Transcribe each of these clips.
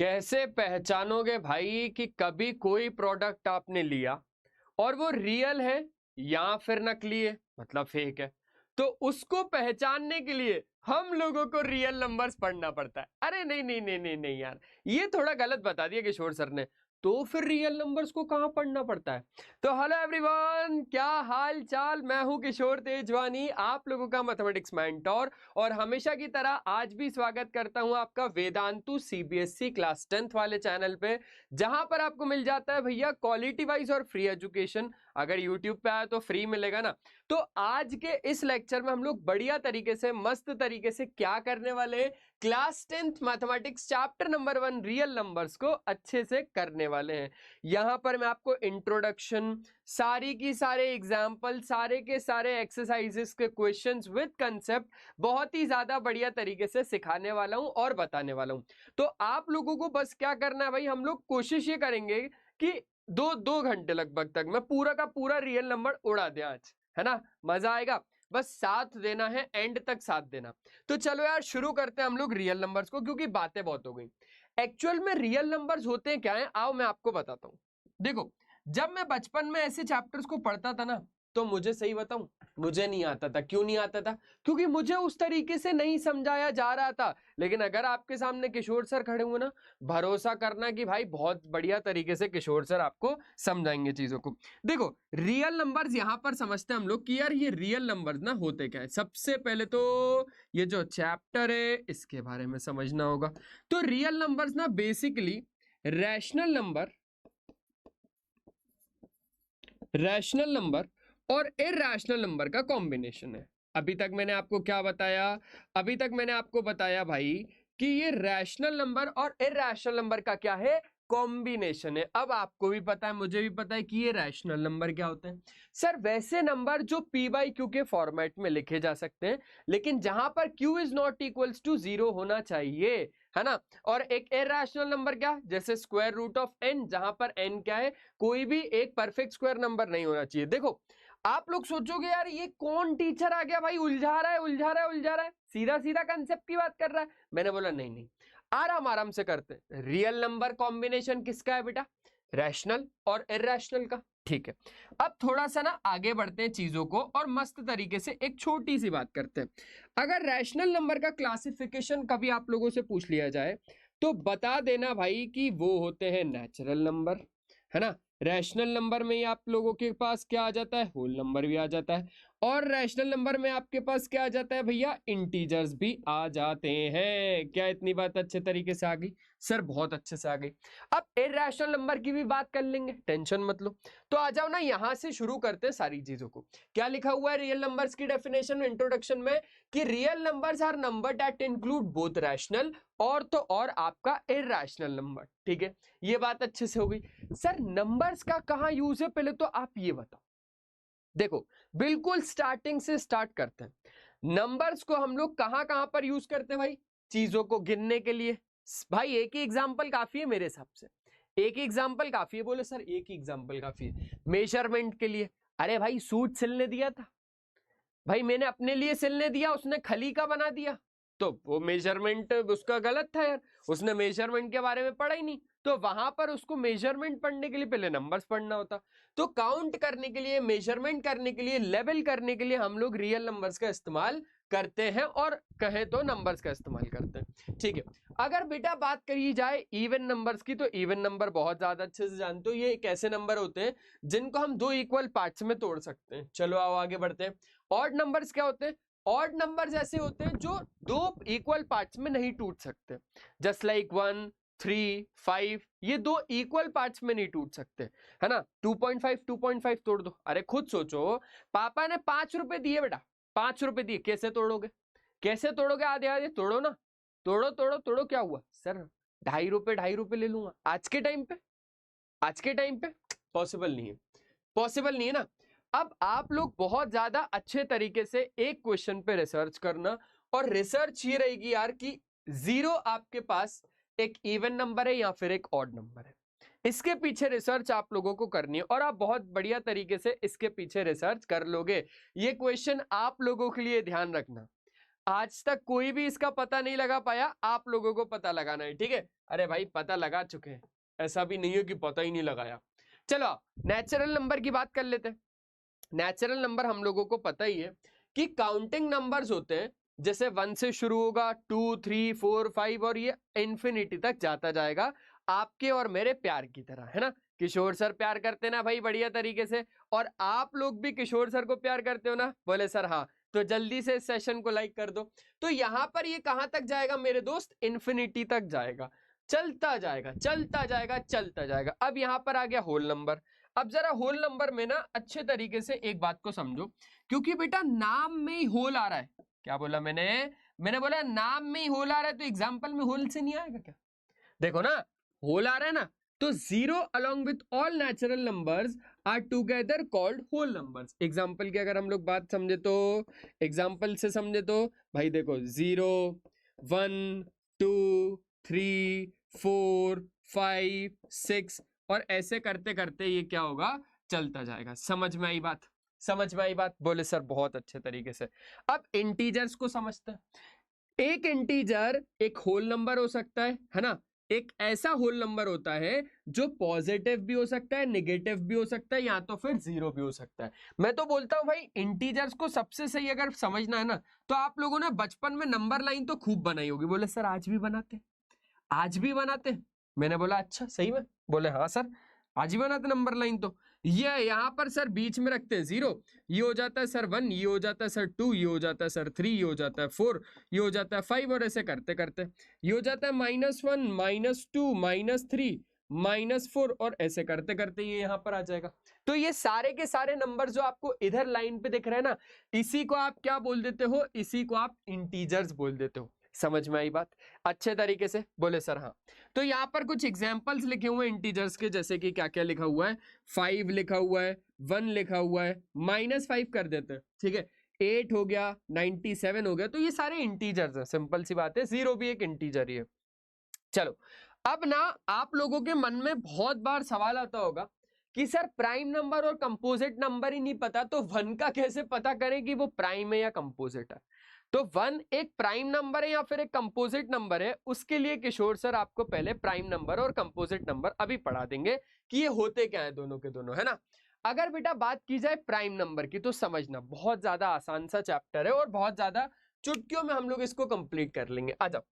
कैसे पहचानोगे भाई कि कभी कोई प्रोडक्ट आपने लिया और वो रियल है या फिर नकली है, मतलब फेक है। तो उसको पहचानने के लिए हम लोगों को रियल नंबर्स पढ़ना पड़ता है। अरे नहीं नहीं नहीं नहीं नहीं यार, ये थोड़ा गलत बता दिया किशोर सर ने। तो फिर रियल नंबर्स को कहाँ पढ़ना पड़ता है? तो हेलो एवरीवन, क्या हाल चाल। मैं हूं किशोर तेजवानी, आप लोगों का मैथमेटिक्स मेंटोर, और हमेशा की तरह आज भी स्वागत करता हूं आपका वेदांतु सीबीएसई क्लास 10th वाले चैनल पे, जहां पर आपको मिल जाता है भैया क्वालिटी वाइज और फ्री एजुकेशन। अगर YouTube पे आया तो फ्री मिलेगा ना। तो आज के इस लेक्चर में हम लोग बढ़िया तरीके से, मस्त तरीके से क्या करने वाले हैं, class 10th mathematics chapter number 1 real numbers को अच्छे से करने वाले हैं। यहां पर मैं आपको इंट्रोडक्शन, सारी की सारे एग्जाम्पल, सारे के सारे एक्सरसाइजेस के क्वेश्चंस विद कंसेप्ट बहुत ही ज्यादा बढ़िया तरीके से सिखाने वाला हूं और बताने वाला हूं। तो आप लोगों को बस क्या करना है भाई, हम लोग कोशिश ये करेंगे कि दो घंटे लगभग तक मैं पूरा का पूरा रियल नंबर उड़ा दें आज, है ना। मजा आएगा, बस साथ देना है, एंड तक साथ देना। तो चलो यार शुरू करते हैं हम लोग रियल नंबर्स को, क्योंकि बातें बहुत हो गई। एक्चुअल में रियल नंबर्स होते हैं क्या है, आओ मैं आपको बताता हूं। देखो, जब मैं बचपन में ऐसे चैप्टर्स को पढ़ता था ना, तो मुझे सही बताऊं, मुझे नहीं आता था। क्यों नहीं आता था? क्योंकि मुझे उस तरीके से नहीं समझाया जा रहा था। लेकिन अगर आपके सामने किशोर सर खड़े हुए ना, भरोसा करना कि भाई बहुत बढ़िया तरीके से किशोर सर आपको समझाएंगे चीजों को। देखो, रियल नंबर्स यहां पर समझते हैं हम लोग कि यार ये रियल नंबर्स ना होते क्या है। सबसे पहले तो ये जो चैप्टर है इसके बारे में समझना होगा। तो रियल नंबर्स ना बेसिकली रैशनल नंबर और इरैशनल नंबर का कॉम्बिनेशन है। अभी तक मैंने आपको क्या बताया? अभी तक मैंने आपको बताया भाई कि ये रैशनल नंबर और इरैशनल नंबर का क्या है, कॉम्बिनेशन है। अब आपको भी पता है, मुझे भी पता है कि ये रैशनल नंबर क्या होते हैं। सर वैसे नंबर जो p बाई क्यू के फॉर्मेट में लिखे जा सकते हैं, लेकिन जहां पर q is not equals to 0 होना चाहिए, है ना। और एक इरैशनल नंबर क्या, जैसे स्क्वायर रूट ऑफ n, जहां पर n क्या है, कोई भी एक परफेक्ट स्क्वायर नंबर नहीं होना चाहिए। देखो, आप लोग सोचोगे यार ये कौन टीचर आ गया भाई, उलझा रहा है उलझा रहा है उलझा रहा है, सीधा सीधा कंसेप्ट की बात कर रहा है। मैंने बोला नहीं नहीं, आराम आराम से करते हैं। रियल नंबर कॉम्बिनेशन किसका है बेटा? रैशनल और इरैशनल का। ठीक है, अब थोड़ा सा ना आगे बढ़ते हैं चीजों को, और मस्त तरीके से एक छोटी सी बात करते हैं। अगर रैशनल नंबर का क्लासिफिकेशन कभी आप लोगों से पूछ लिया जाए, तो बता देना भाई कि वो होते हैं नेचुरल नंबर, है ना। रैशनल नंबर में ही आप लोगों के पास क्या आ जाता है, होल नंबर भी आ जाता है। और रैशनल नंबर में आपके पास क्या आ जाता है भैया, इंटीजर्स भी आ जाते हैं। क्या इतनी बात अच्छे तरीके से आ गई? सर बहुत अच्छे से आ गई। अब इरैशनल नंबर की भी बात कर लेंगे, टेंशन मत लो। तो आ जाओ ना, यहां से शुरू करते हैं सारी चीजों को। क्या लिखा हुआ है रियल नंबर्स की डेफिनेशन में, इंट्रोडक्शन में, कि real numbers are number that include both rational और तो और आपका इरैशनल नंबर। ठीक है, ये बात अच्छे से हो गई। सर नंबर्स का कहां यूज है, पहले तो आप ये बताओ। देखो, बिल्कुल स्टार्टिंग से स्टार्ट करते हैं। नंबर्स को हम लोग कहां कहां पर यूज करते हैं भाई? चीजों को गिनने के लिए। भाई एक ही एग्जांपल काफी है मेरे हिसाब से, एक ही एग्जांपल काफी है। बोले सर एक ही एग्जांपल काफी है? मेजरमेंट के लिए, अरे भाई सूट सिलने दिया था भाई, मैंने अपने लिए सिलने दिया, उसने खली का बना दिया, तो वो मेजरमेंट उसका गलत था यार, उसने मेजरमेंट के बारे में पढ़ा ही नहीं। तो वहां पर उसको मेजरमेंट पढ़ने के लिए पहले नंबर्स पढ़ना होता। तो काउंट करने के लिए, मेजरमेंट करने के लिए, लेवल करने के लिए हम लोग रियल नंबर्स का इस्तेमाल करते हैं, और कहें तो नंबर्स का इस्तेमाल करते हैं। ठीक है, अगर बेटा बात करी जाए इवन नंबर्स की, तो इवन नंबर बहुत ज्यादा अच्छे से जानते हो, ये एक ऐसे नंबर होते हैं जिनको हम दो इक्वल पार्ट्स में तोड़ सकते हैं। चलो आओ आगे बढ़ते हैं। ऑड नंबर्स क्या होते हैं? ऑड नंबर्स ऐसे होते हैं जो दो इक्वल पार्ट्स में नहीं टूट सकते, जस्ट लाइक 1, 3, 5, ये दो इक्वल पार्ट्स में नहीं टूट सकते, है ना। 2.5 2.5 तोड़ दो, अरे खुद सोचो, पापा ने 5 रुपए दिए बेटा, 5 रुपए दिए, कैसे तोड़ोगे? कैसे तोड़ोगे? आधे आधे तोड़ो ना, तोड़ो तोड़ो तोड़ो। क्या हुआ सर, 2.5 रुपए ले लूंगा आज के टाइम पे? आज के टाइम पे पॉसिबल नहीं है, पॉसिबल नहीं है ना। अब आप लोग बहुत ज्यादा अच्छे तरीके से एक क्वेश्चन पे रिसर्च करना, और रिसर्च ये रहेगी यार कि 0 आपके पास एक इवन नंबर है या फिर एक ऑड नंबर है। इसके पीछे रिसर्च आप लोगों को करनी है, और आप बहुत बढ़िया तरीके से इसके पीछे रिसर्च कर लोगे। ये क्वेश्चन आप लोगों के लिए ध्यान रखना, आज तक कोई भी इसका पता नहीं लगा पाया, आप लोगों को पता लगाना है, ठीक है। अरे भाई पता लगा चुके हैं, ऐसा भी नहीं है कि पता ही नहीं लगाया। चलो नेचुरल नंबर की बात कर लेते हैं। नेचुरल नंबर हम लोगों को पता ही है कि काउंटिंग नंबर्स होते हैं, जैसे 1 से शुरू होगा, 2, 3, 4, 5 और ये इंफिनिटी तक जाता जाएगा, आपके और मेरे प्यार की तरह, है ना। किशोर सर प्यार करते ना भाई बढ़िया तरीके से, और आप लोग भी किशोर सर को प्यार करते हो ना, बोले सर हाँ, तो जल्दी से इस सेशन को लाइक कर दो। तो यहां पर ये कहां तक जाएगा मेरे दोस्त, इंफिनिटी तक जाएगा, चलता जाएगा चलता जाएगा चलता जाएगा। अब यहां पर आ गया होल नंबर। अब जरा होल नंबर में ना अच्छे तरीके से एक बात को समझो, क्योंकि बेटा नाम में ही होल आ रहा है। क्या बोला मैंने बोला नाम में ही होल आ रहा है, तो एग्जाम्पल में होल से नहीं आएगा क्या? देखो ना होल आ रहा है ना, तो 0 along with all natural numbers are together called whole numbers। Example की अगर हम लोग बात समझे तो, एग्जाम्पल से समझे तो भाई देखो 0, 1, 2, 3, 4, 5, 6 और ऐसे करते करते ये क्या होगा, चलता जाएगा। समझ में आई बात? समझ में आई बात? बोले सर बहुत अच्छे तरीके से। अब इंटीजर्स को समझते हैं। एक इंटीजर एक होल नंबर हो सकता है ना। एक ऐसा होल नंबर होता है जो पॉजिटिव भी हो सकता है, नेगेटिव भी हो सकता है, या तो फिर जीरो भी हो सकता है। मैं तो बोलता हूं भाई इंटीजर्स को सबसे सही अगर समझना है ना, तो आप लोगों ने बचपन में नंबर लाइन तो खूब बनाई होगी। बोले सर आज भी बनाते, आज भी बनाते। मैंने बोला अच्छा सही में? बोले हाँ सर आज ही बनाते नंबर लाइन। तो ये यहाँ पर सर बीच में रखते हैं 0, ये हो जाता है सर 1, ये हो जाता है सर 2, ये हो जाता है सर 3, ये हो जाता है 4, ये हो जाता है 5 और ऐसे करते करते ये हो जाता है -1, -2, -3, -4 और ऐसे करते करते ये यहाँ पर आ जाएगा। तो ये सारे के सारे नंबर जो आपको इधर लाइन पे दिख रहे हैं ना, इसी को आप क्या बोल देते हो, इसी को आप इंटीजर्स बोल देते हो। समझ में आई बात अच्छे तरीके से? बोले सर हाँ। तो यहाँ पर कुछ एग्जांपल्स लिखे हुए हैं इंटीजर्स के, जैसे कि क्या क्या लिखा हुआ है, 5 लिखा हुआ है, 1 लिखा हुआ है, -5 कर देते हैं, ठीक है, 8 हो गया, 97 हो गया। तो ये सारे इंटीजर्स हैं, सिंपल सी बात है, 0 भी एक इंटीजर ही है। चलो अब ना आप लोगों के मन में बहुत बार सवाल आता होगा कि सर प्राइम नंबर और कंपोजिट नंबर ही नहीं पता, तो 1 का कैसे पता करें कि वो प्राइम है या कंपोजिट है? तो 1 एक प्राइम नंबर है या फिर एक कंपोजिट नंबर है, उसके लिए किशोर सर आपको पहले प्राइम नंबर और कंपोजिट नंबर अभी पढ़ा देंगे कि ये होते क्या है दोनों के दोनों, है ना। अगर बेटा बात की जाए प्राइम नंबर की, तो समझना बहुत ज्यादा आसान सा चैप्टर है और बहुत ज्यादा चुटकियों में हम लोग इसको कंप्लीट कर लेंगे। आ जाओ।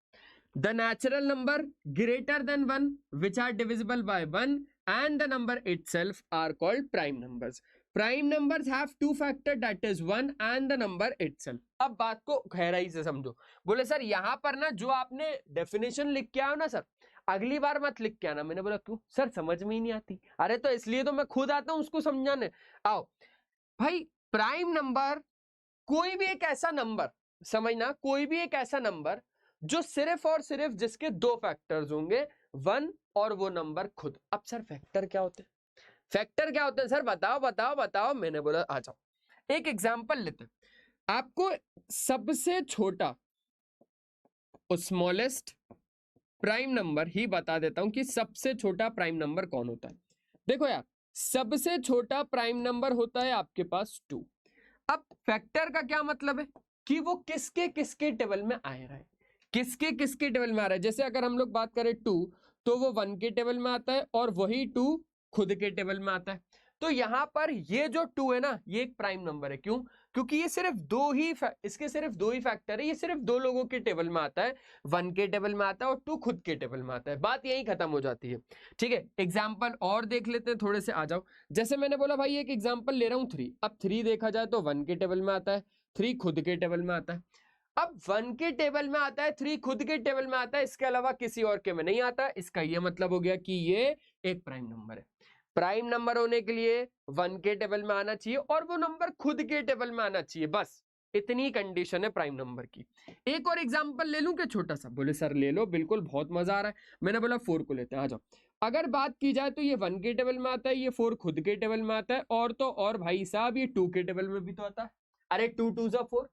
The natural number greater than 1 which are divisible by 1 and the number itself are called prime numbers. Prime numbers have two factors, that is 1 and the number itself. अब बात को गहराई से समझो। बोले सर यहाँ पर ना जो आपने डेफिनेशन लिख के आओ ना सर, अगली बार मत लिख के आना। मैंने बोला क्यों सर, समझ में ही नहीं आती। अरे तो इसलिए तो मैं खुद आता हूं उसको समझाने। आओ भाई, प्राइम नंबर कोई भी एक ऐसा नंबर, समझना, कोई भी एक ऐसा नंबर जो सिर्फ और सिर्फ जिसके 2 फैक्टर्स होंगे, 1 और वो नंबर खुद। अब सर फैक्टर क्या होते हैं, फैक्टर क्या होते हैं सर, बताओ बताओ बताओ। मैंने बोला आ जाओ एक एग्जांपल लेते हैं। आपको सबसे छोटा स्मॉलेस्ट प्राइम नंबर ही बता देता हूं कि सबसे छोटा प्राइम नंबर कौन होता है। देखो यार, सबसे छोटा प्राइम नंबर होता है आपके पास 2। अब फैक्टर का क्या मतलब है कि वो किसके किसके टेबल में आ रहा है, किसके किसके टेबल में आ रहा है। जैसे अगर हम लोग बात करें 2, तो वो 1 के टेबल में आता है और वही 2 खुद के टेबल में आता है। तो यहां पर ये जो 2 है ना, ये एक प्राइम नंबर है। क्यों? क्योंकि ये सिर्फ इसके सिर्फ दो ही फैक्टर है, ये सिर्फ 2 लोगों के टेबल में आता है, 1 के टेबल में आता है और 2 खुद के टेबल में आता है। बात यही खत्म हो जाती है, ठीक है। एग्जाम्पल और देख लेते हैं थोड़े से, आ जाओ। जैसे मैंने बोला भाई एक एग्जाम्पल ले रहा हूं 3। अब 3 देखा जाए तो 1 के टेबल में आता है, 3 खुद के टेबल में आता है। अब 1 के टेबल में आता है, 3 खुद के टेबल में आता है, इसके अलावा किसी और के में नहीं आता। इसका ये मतलब हो गया कि ये एक प्राइम नंबर है। प्राइम नंबर होने के लिए 1 के टेबल में आना चाहिए और वो नंबर खुद के टेबल में आना चाहिए, बस इतनी कंडीशन है प्राइम नंबर की। एक और एग्जांपल ले लूं क्या छोटा सा? बोले सर ले लो, बिल्कुल बहुत मजा आ रहा है। मैंने बोला 4 को लेते हैं, आ जाओ। अगर बात की जाए तो ये 1 के टेबल में आता है, ये 4 खुद के टेबल में आता है, और तो और भाई साहब ये 2 के टेबल में भी तो आता है। अरे 2 2 जा 4,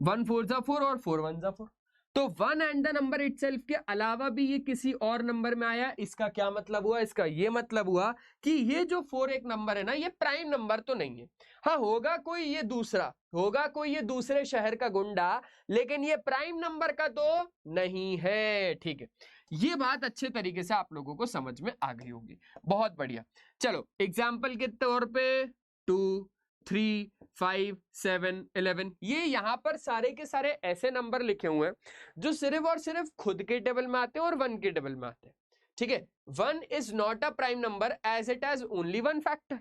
1 4 जा 4 और 4 1 जा 4। तो 1 एंड द नंबर इटसेल्फ के अलावा भी ये किसी और नंबर में आया, इसका क्या मतलब हुआ? इसका ये मतलब हुआ कि ये जो 4 एक नंबर है ना, ये प्राइम नंबर तो नहीं है। हाँ, होगा कोई ये दूसरा, होगा कोई ये दूसरे शहर का गुंडा, लेकिन ये प्राइम नंबर का तो नहीं है। ठीक है, ये बात अच्छे तरीके से आप लोगों को समझ में आ गई होगी। बहुत बढ़िया। चलो एग्जाम्पल के तौर पे 2, 3, 5, 7, 11, ये यहां पर सारे के सारे ऐसे नंबर लिखे हुए हैं जो सिर्फ और सिर्फ खुद के टेबल में आते हैं और 1 के टेबल में आते हैं। ठीक है, 1 is not a prime number as it has only 1 factor.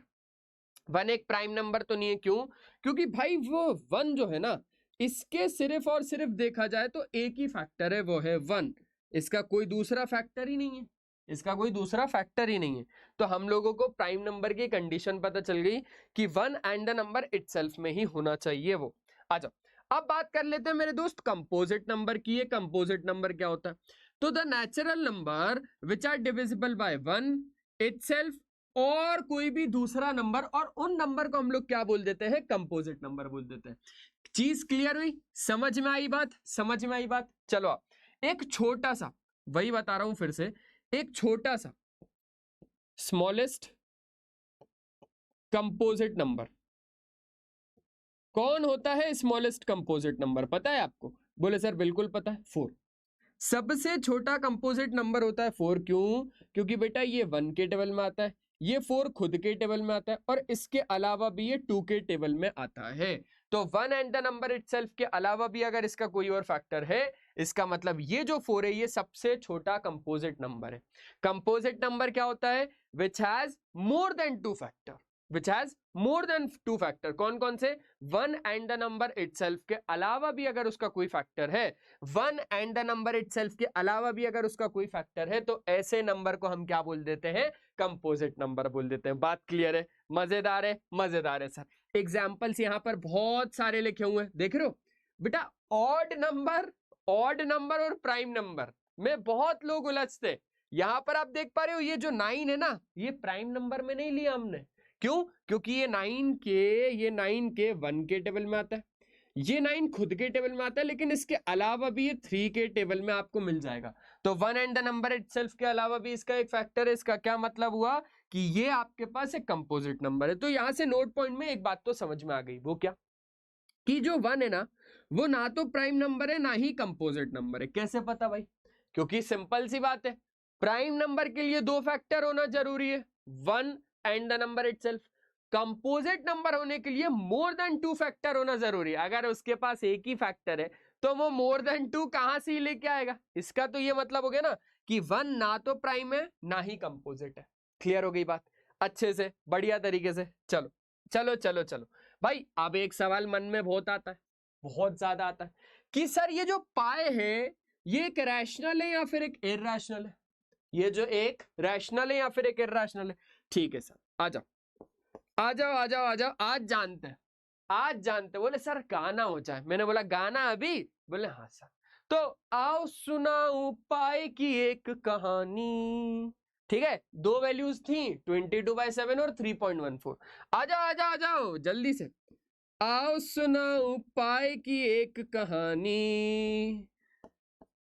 1 एक प्राइम नंबर तो नहीं है। क्यों? क्योंकि भाई वो 1 जो है ना, इसके सिर्फ और सिर्फ देखा जाए तो एक ही फैक्टर है, वो है 1। इसका कोई दूसरा फैक्टर ही नहीं है, इसका कोई दूसरा फैक्टर ही नहीं है। तो हम लोगों को प्राइम नंबर की कंडीशन पता चल गई कि 1 एंड द नंबर इटसेल्फ में ही होना चाहिए वो। आ जाओ अब बात कर लेते हैं मेरे दोस्त कंपोजिट नंबर की। ये कंपोजिट नंबर क्या होता है? तो the natural number which are divisible by 1 itself और कोई भी दूसरा नंबर, और उन नंबर को हम लोग क्या बोल देते हैं? कंपोजिट नंबर बोल देते हैं। चीज क्लियर हुई? समझ में आई बात? समझ में आई बात? चलो आप एक छोटा सा, वही बता रहा हूं फिर से, एक छोटा सा स्मॉलेस्ट कंपोजिट नंबर। कौन होता है स्मॉलेस्ट कंपोजिट नंबर? पता है आपको? बोले सर बिल्कुल पता है, 4। सबसे छोटा कंपोजिट नंबर होता है 4। क्यों? क्योंकि बेटा ये 1 के टेबल में आता है, ये 4 खुद के टेबल में आता है, और इसके अलावा भी ये 2 के टेबल में आता है। तो 1 एंड द नंबर इटसेल्फ के अलावा भी अगर इसका कोई और फैक्टर है, इसका मतलब ये जो 4 है ये सबसे छोटा कंपोजिट नंबर है। कंपोजिट नंबर क्या होता है? Which has more than 2 factor, which has more than 2 factor. कौन कौन से? 1 एंड द नंबर इटसेल्फ के अलावा भी अगर उसका कोई फैक्टर है, 1 एंड द नंबर इटसेल्फ के अलावा भी अगर उसका कोई फैक्टर है, तो ऐसे नंबर को हम क्या बोल देते हैं? कंपोजिट नंबर बोल देते हैं। बात क्लियर है? मजेदार है? मजेदार है सर। एग्जाम्पल्स यहां पर बहुत सारे लिखे हुए हैं, देख रहे हो बेटा? ऑड नंबर, ऑड नंबर और प्राइम नंबर में बहुत लोग उलझते। यहां पर आप देख पा रहे हो, ये जो 9 है ना, ये प्राइम नंबर में नहीं लिया हमने। क्यों? क्योंकि ये 9 के 1 के टेबल में आता है, ये 9 खुद के टेबल में आता है, लेकिन इसके अलावा भी ये 3 के टेबल में आपको मिल जाएगा। तो 1 एंड द नंबर इटसेल्फ के अलावा भी इसका एक फैक्टर है। इसका क्या मतलब हुआ? कि ये आपके पास एक कंपोजिट नंबर है। तो यहां से नोट पॉइंट में एक बात तो समझ में आ गई, वो क्या? कि जो 1 है ना, वो ना तो प्राइम नंबर है ना ही कंपोजिट नंबर है। कैसे पता भाई? क्योंकि सिंपल सी बात है, प्राइम नंबर के लिए 2 फैक्टर होना जरूरी है, 1 and the number itself. Composite number होने के लिए मोर देन 2 फैक्टर होना जरूरी है। अगर उसके पास एक ही फैक्टर है तो वो मोर देन 2 कहां से ही लेके आएगा? इसका तो ये मतलब हो गया ना कि 1 ना तो प्राइम है ना ही कंपोजिट है। क्लियर हो गई बात? अच्छे से, बढ़िया तरीके से। चलो चलो चलो चलो भाई, अब एक सवाल मन में बहुत आता है, बहुत ज्यादा आता है, कि सर ये जो पाए है ये एक रैशनल है या फिर एक इरैशनल है? ये जो एक रैशनल है या फिर एक इरैशनल है? ठीक है सर, आ जाओ आ जाओ आ जाओ आ जाओ। आज जानते हैं, आज जानते हैं। बोले सर गाना हो जाए। मैंने बोला गाना अभी? बोले हाँ सर। तो आओ सुनाऊं पाई की एक कहानी। ठीक है, 2 वैल्यूज थी, 22/7 और 3.14। आ जाओ आ जाओ आ जाओ जल्दी से। आओ सुनाऊं पाई की एक कहानी।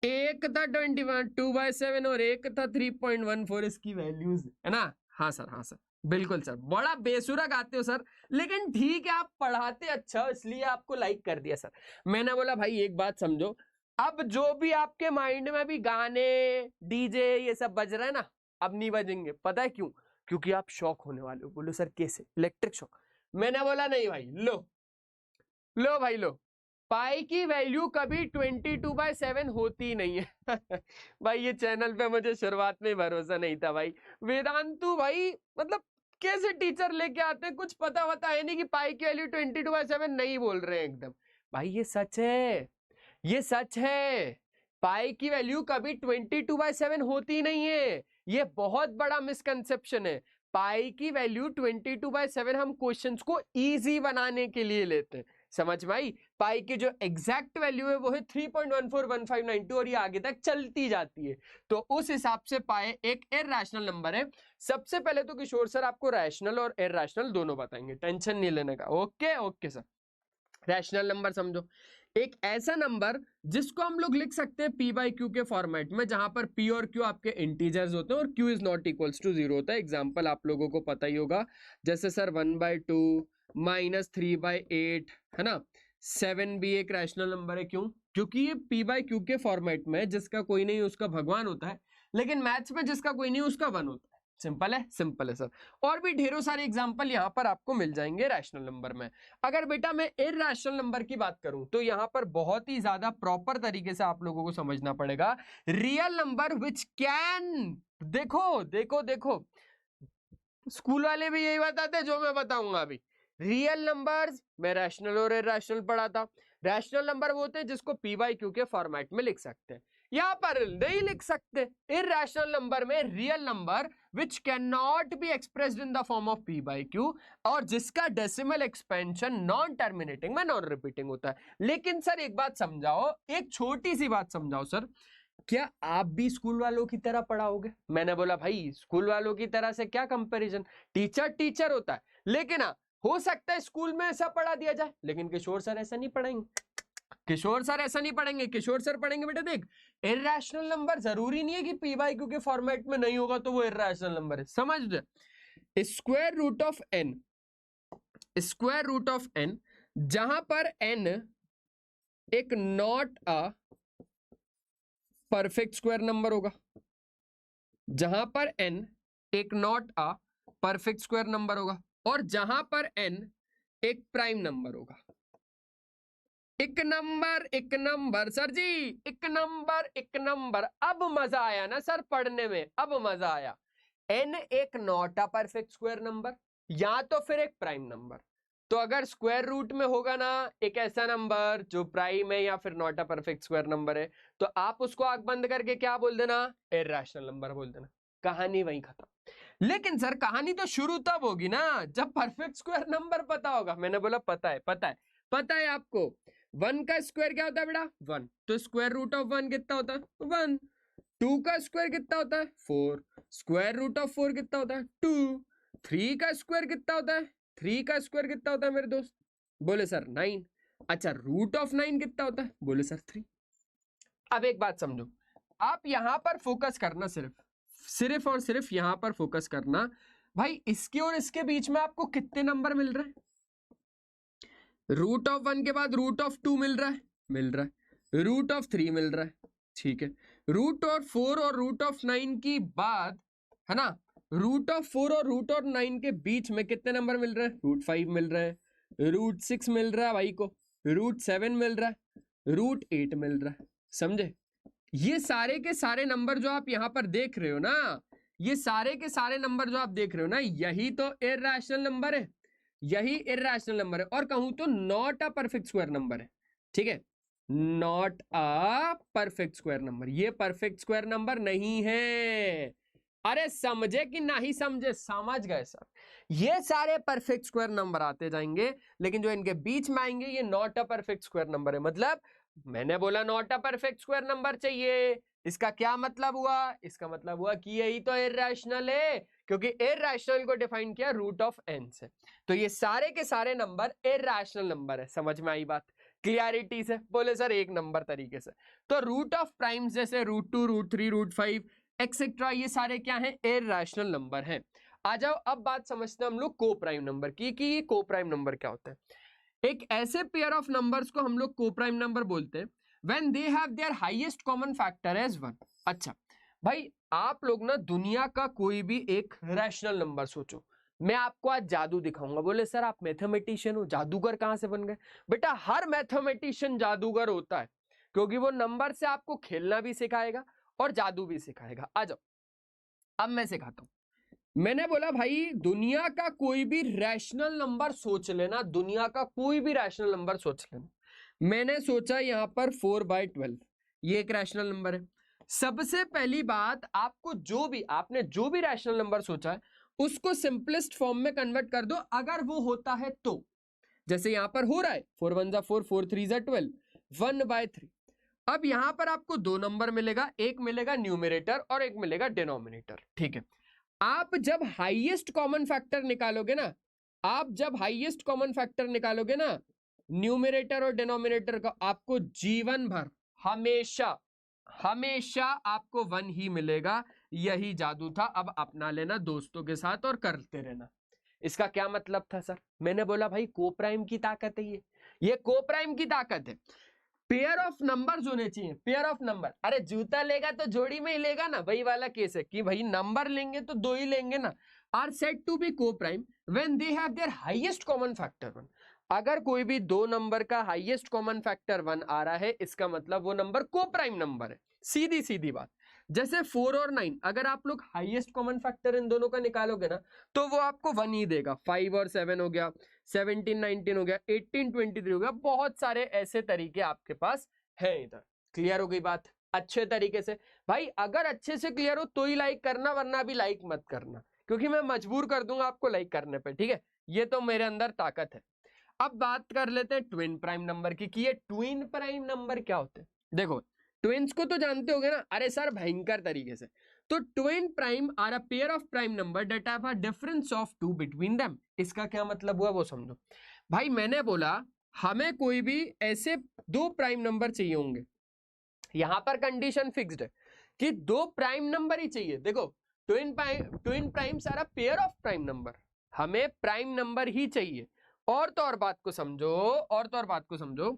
एक था 22/7 और एक था 3.14 इसकी वैल्यूज, है ना? हाँ सर, हाँ सर, बिल्कुल सर। बड़ा बेसुरा गाते हो सर, लेकिन ठीक है, आप पढ़ाते अच्छा हो इसलिए आपको लाइक कर दिया सर। मैंने बोला भाई एक बात समझो, अब जो भी आपके माइंड में भी गाने, डीजे ये सब बज रहा है ना, अब नहीं बजेंगे। पता है क्यों? क्योंकि आप शॉक होने वाले हो। बोलो सर कैसे? Electric shock. मैंने बोला नहीं भाई, लो लो भाई लो, पाई की वैल्यू कभी 22/7 होती नहीं है। भाई ये चैनल पे मुझे शुरुआत में भरोसा नहीं था भाई। वेदांतु भाई मतलब कैसे टीचर लेके आते हैं, कुछ पता वता है नहीं कि पाई की वैल्यू 22/7 नहीं बोल रहे हैं एकदम। भाई ये सच है, ये सच है। पाई की वैल्यू कभी 22/7 होती नहीं है, ये बहुत बड़ा मिसकंसेप्शन है। पाई की वैल्यू 22/7 हम क्वेश्चंस को इजी बनाने के लिए लेते हैं। समझ में आई? पाई की जो एग्जैक्ट वैल्यू है वो है 3.141592 और ये आगे तक चलती जाती है। तो उस हिसाब से पाई एक इरैशनल नंबर है। सबसे पहले तो किशोर सर आपको रैशनल और इरैशनल दोनों बताएंगे, टेंशन नहीं लेने का। Okay okay sir. Rational number समझो, एक ऐसा नंबर जिसको हम लोग लिख सकते हैं p बाई क्यू के फॉर्मेट में, जहां पर p और q आपके इंटीजर्स होते हैं और q is not equals to 0 होता है। एग्जांपल आप लोगों को पता ही होगा, जैसे सर 1/2 -3/8 है ना। 7 भी एक रैशनल नंबर है। क्यों? क्योंकि ये p बाई क्यू के फॉर्मेट में जिसका कोई नहीं उसका भगवान होता है, लेकिन मैथ्स में जिसका कोई नहीं उसका 1 होता है। सिंपल है, सिंपल है सर। और भी ढेरों सारे एग्जांपल यहाँ पर आपको मिल जाएंगे रैशनल नंबर में। अगर बेटा मैं इरैशनल नंबर की बात करूं तो यहाँ पर बहुत ही ज्यादा प्रॉपर तरीके से आप लोगों को समझना पड़ेगा। रियल नंबर विच कैन, देखो देखो देखो, स्कूल वाले भी यही बताते हैं जो मैं बताऊंगा अभी। रियल नंबर्स में रैशनल और इरैशनल पढ़ा था। रैशनल नंबर वो होते हैं जिसको पी बाई क्यू के फॉर्मेट में लिख सकते हैं, यहाँ पर नहीं लिख सकते। इरैशनल नंबर में real number which cannot be expressed in the form of p by q और जिसका डेसिमल एक्सपेंशन नॉन टर्मिनेटिंग में नॉन रिपीटिंग होता है। लेकिन सर एक बात समझाओ, एक छोटी सी बात समझाओ सर, क्या आप भी स्कूल वालों की तरह पढ़ाओगे? मैंने बोला भाई स्कूल वालों की तरह से क्या कंपैरिजन, टीचर टीचर होता है। लेकिन हाँ, हो सकता है स्कूल में ऐसा पढ़ा दिया जाए, लेकिन किशोर सर ऐसा नहीं पढ़ाएंगे। किशोर सर ऐसा नहीं पढ़ेंगे। किशोर सर पढ़ेंगे बेटा देख, इरैशनल नंबर जरूरी नहीं है कि पी बाई क्यू के फॉर्मेट में नहीं होगा तो वो इरैशनल नंबर है। समझ रहे? Square root of n, square root of n जहां पर एन एक not a perfect square number होगा, जहां पर एन एक not a perfect square number होगा, और जहां पर एन एक प्राइम नंबर होगा। एक नंबर सर जी, एक नंबर। अब मजा आया ना सर पढ़ने में, अब मजा आया। एन एक not a perfect square number या तो फिर एक प्राइम नंबर। तो अगर स्क्वायर रूट में होगा ना एक ऐसा नंबर जो प्राइम है या फिर not a perfect square number है, तो आप उसको आंख बंद करके क्या बोल देना? इरैशनल नंबर बोल देना। कहानी वहीं खत्म। लेकिन सर कहानी तो शुरू तब होगी ना जब परफेक्ट स्क्वायर नंबर पता होगा। मैंने बोला पता है, पता है, पता है आपको। 1 का स्क्वायर क्या होता है बेटा? 1। तो स्क्वायर रूट ऑफ 1 कितना होता है? 1। 2 का स्क्वायर कितना होता है? 4। स्क्वायर रूट ऑफ 4 कितना होता है? 2। 3 का स्क्वायर कितना होता है? 3 का स्क्वायर कितना होता है मेरे दोस्त? बोले सर 9। अच्छा, रूट ऑफ 9 कितना होता है? बोले सर 3। अब एक बात समझो, आप यहां पर फोकस करना, सिर्फ और सिर्फ यहां पर फोकस करना। भाई इसके और इसके बीच में आपको कितने नंबर मिल रहे हैं? रूट ऑफ 1 के बाद रूट ऑफ 2 मिल रहा है, रूट ऑफ 3 मिल रहा है, ठीक है। रूट और 4 और रूट ऑफ 9 की बात है ना, रूट ऑफ 4 और रूट ऑफ 9 के बीच में कितने नंबर मिल रहे हैं? रूट 5 मिल रहे हैं, रूट 6 मिल रहा है भाई को, रूट 7 मिल रहा है, रूट 8 मिल रहा है। समझे? ये सारे के सारे नंबर जो आप यहां पर देख रहे हो ना, ये सारे के सारे नंबर जो आप देख रहे हो ना, यही तो इरैशनल नंबर है, यही इरैशनल नंबर है। और कहूं तो not a perfect square number है, ठीक है, not a perfect square number. ये परफेक्ट स्क्वायर नंबर नहीं है। अरे समझे कि नहीं समझे? समझ गए सर। ये सारे परफेक्ट स्क्वायर नंबर आते जाएंगे, लेकिन जो इनके बीच में आएंगे ये not a perfect square number है। मतलब मैंने बोला not a perfect square number चाहिए, इसका क्या मतलब हुआ? इसका मतलब हुआ कि यही तो इरैशनल है, क्योंकि इरैशनल को डिफाइन किया रूट ऑफ एन से। तो ये सारे के सारे नंबर इरैशनल नंबर है। समझ में आई बात? क्लियरिटी से बोले सर एक नंबर तरीके से। तो रूट ऑफ प्राइम्स जैसे रूट 2, रूट 3, रूट 5 एक्सेट्रा, ये सारे क्या हैं? इरैशनल नंबर हैं। आ जाओ अब बात समझते हैं हम लोग को प्राइम नंबर की, कि ये को प्राइम नंबर क्या होता है। एक ऐसे पेयर ऑफ नंबर्स को हम लोग को प्राइम नंबर बोलते हैं when they have their highest common factor as 1। अच्छा भाई, आप लोग ना दुनिया का कोई भी एक रैशनल नंबर सोचो, मैं आपको आज जादू दिखाऊंगा। बोले सर आप मैथमेटिशियन हो, जादूगर कहां से बन गए? बेटा हर मैथमेटिशियन जादूगर होता है, क्योंकि वो नंबर से आपको खेलना भी सिखाएगा और जादू भी सिखाएगा। आ जाओ अब मैं सिखाता हूं। मैंने बोला भाई दुनिया का कोई भी रैशनल नंबर सोच लेना, दुनिया का कोई भी रैशनल नंबर सोच लेना। मैंने सोचा यहां पर 4/12, ये एक रैशनल नंबर है। सबसे पहली बात, आपको आपने जो भी रैशनल नंबर सोचा है उसको सिंपलेस्ट फॉर्म में कन्वर्ट कर दो, अगर वो होता है तो। जैसे यहां पर हो रहा है 4 1 जा 4, 4 3 जा 12, 1/3। अब यहां पर आपको दो नंबर मिलेगा, एक मिलेगा न्यूमरेटर और एक मिलेगा डिनोमिनेटर, ठीक है। आप जब हाईएस्ट कॉमन फैक्टर निकालोगे ना, न्यूमरेटर और डिनोमिनेटर का आपको जीवन भर हमेशा हमेशा आपको 1 ही मिलेगा। यही जादू था, अब अपना लेना दोस्तों के साथ और करते रहना। इसका क्या मतलब था सर? मैंने बोला भाई कोप्राइम की ताकत है, ये कोप्राइम की ताकत है। पेयर ऑफ नंबर्स होने चाहिए, पेयर ऑफ नंबर। अरे जूता लेगा तो जोड़ी में ही लेगा ना, वही वाला केस है कि भाई नंबर लेंगे तो 2 ही लेंगे ना। Are said to be coprime when they have their highest common factor 1। अगर कोई भी 2 नंबर का हाईएस्ट कॉमन फैक्टर 1 आ रहा है, इसका मतलब वो नंबर कोप्राइम नंबर है। सीधी सीधी बात। जैसे 4 और 9, अगर आप लोग हाईएस्ट कॉमन फैक्टर इन दोनों का निकालोगे ना, तो वो आपको 1 ही देगा। 5 और 7 हो गया, 17 19 हो गया, 18 23 हो गया। बहुत सारे ऐसे तरीके आपके पास है इधर। क्लियर हो गई बात अच्छे तरीके से? भाई अगर अच्छे से क्लियर हो तो ही लाइक करना, वरना भी लाइक मत करना, क्योंकि मैं मजबूर कर दूंगा आपको लाइक करने पे, ठीक है? ये तो मेरे अंदर ताकत है। अब बात कर लेते हैं ट्विन प्राइम नंबर की, कि ये ट्विन प्राइम नंबर क्या होते हैं। देखो ट्विन्स को तो जानते होगे ना, अरे सर भयंकर तरीके से। तो twin prime are a pair of prime number that have a difference of 2 between them. इसका क्या मतलब हुआ वो समझो। भाई मैंने बोला हमें कोई भी ऐसे 2 प्राइम नंबर चाहिए होंगे, यहां पर कंडीशन फिक्स्ड है कि 2 प्राइम नंबर ही चाहिए। देखो twin primes are a pair of prime number, हमें प्राइम नंबर ही चाहिए। और तो और बात को समझो, और तो और बात को समझो।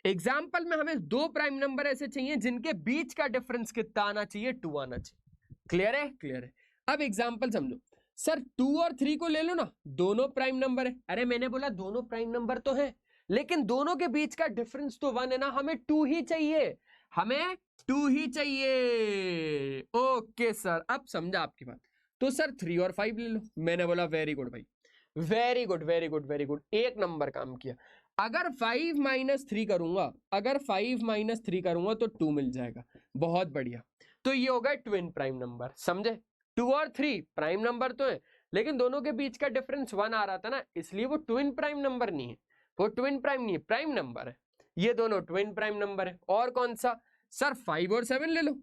एग्जाम्पल में हमें 2 प्राइम नंबर ऐसे चाहिए जिनके बीच का डिफरेंस कितना आना चाहिए? 2 आना चाहिए। क्लियर है? क्लियर है। अब एग्जाम्पल समझो। सर 2 और 3 को ले लो ना, दोनों प्राइम नंबर है। अरे मैंने बोला दोनों प्राइम नंबर तो है, लेकिन दोनों के बीच का डिफरेंस तो 1 है ना, हमें 2 ही चाहिए, हमें 2 ही चाहिए। ओके सर, अब समझा आपकी बात। तो सर 3 और 5 ले लो। मैंने बोला वेरी गुड भाई, very good very good very good, एक नंबर काम किया। अगर 5 माइनस 3 करूंगा, अगर 5 माइनस 3 करूंगा तो 2 मिल जाएगा। बहुत बढ़िया। तो ये होगा ट्विन प्राइम नंबर, समझे? 2 और 3 प्राइम नंबर तो है, लेकिन दोनों के बीच का डिफरेंस 1 आ रहा था ना, इसलिए वो ट्विन प्राइम नंबर नहीं है, वो ट्विन प्राइम नहीं है, प्राइम नंबर है। ये दोनों ट्विन प्राइम नंबर है। और कौन सा? सर 5 और 7 ले लो।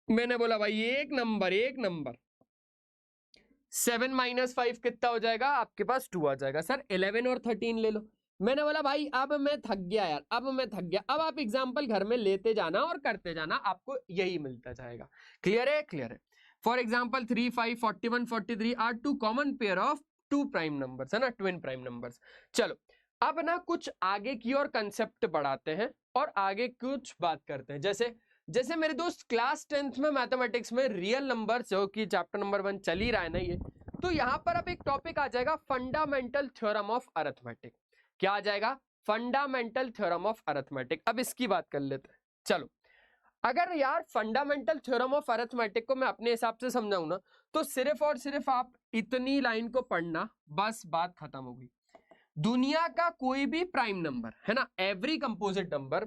मैंने बोला भाई एक नंबर, एक नंबर। 7 माइनस 5 कितना हो जाएगा? आपके पास 2 आ जाएगा। सर 11 और 13 ले लो। मैंने बोला भाई अब मैं थक गया यार, अब मैं थक गया। अब आप एग्जाम्पल घर में लेते जाना और करते जाना, आपको यही मिलता जाएगा। क्लियर है? क्लियर है। For example 3 5 41 43 are 2 common pair of 2 prime numbers, है ना, ट्विन प्राइम नंबर्स। चलो अब ना कुछ आगे की और कंसेप्ट बढ़ाते हैं और आगे कुछ बात करते हैं। जैसे जैसे मेरे दोस्त क्लास 10th में मैथमेटिक्स में रियल नंबर, जो कि चैप्टर नंबर 1 चल ही रहा है ना ये, तो यहां पर अब एक टॉपिक आ जाएगा फंडामेंटल थ्योरम ऑफ अरिथमेटिक। क्या आ जाएगा? Fundamental theorem of arithmetic. अब इसकी बात कर लेते हैं। चलो अगर यार फंडामेंटल थ्योरम ऑफ अरिथमेटिक को मैं अपने हिसाब से समझाऊं ना, तो सिर्फ और सिर्फ आप इतनी लाइन को पढ़ना, बस बात खत्म हो गई। दुनिया का कोई भी प्राइम नंबर है ना, every composite number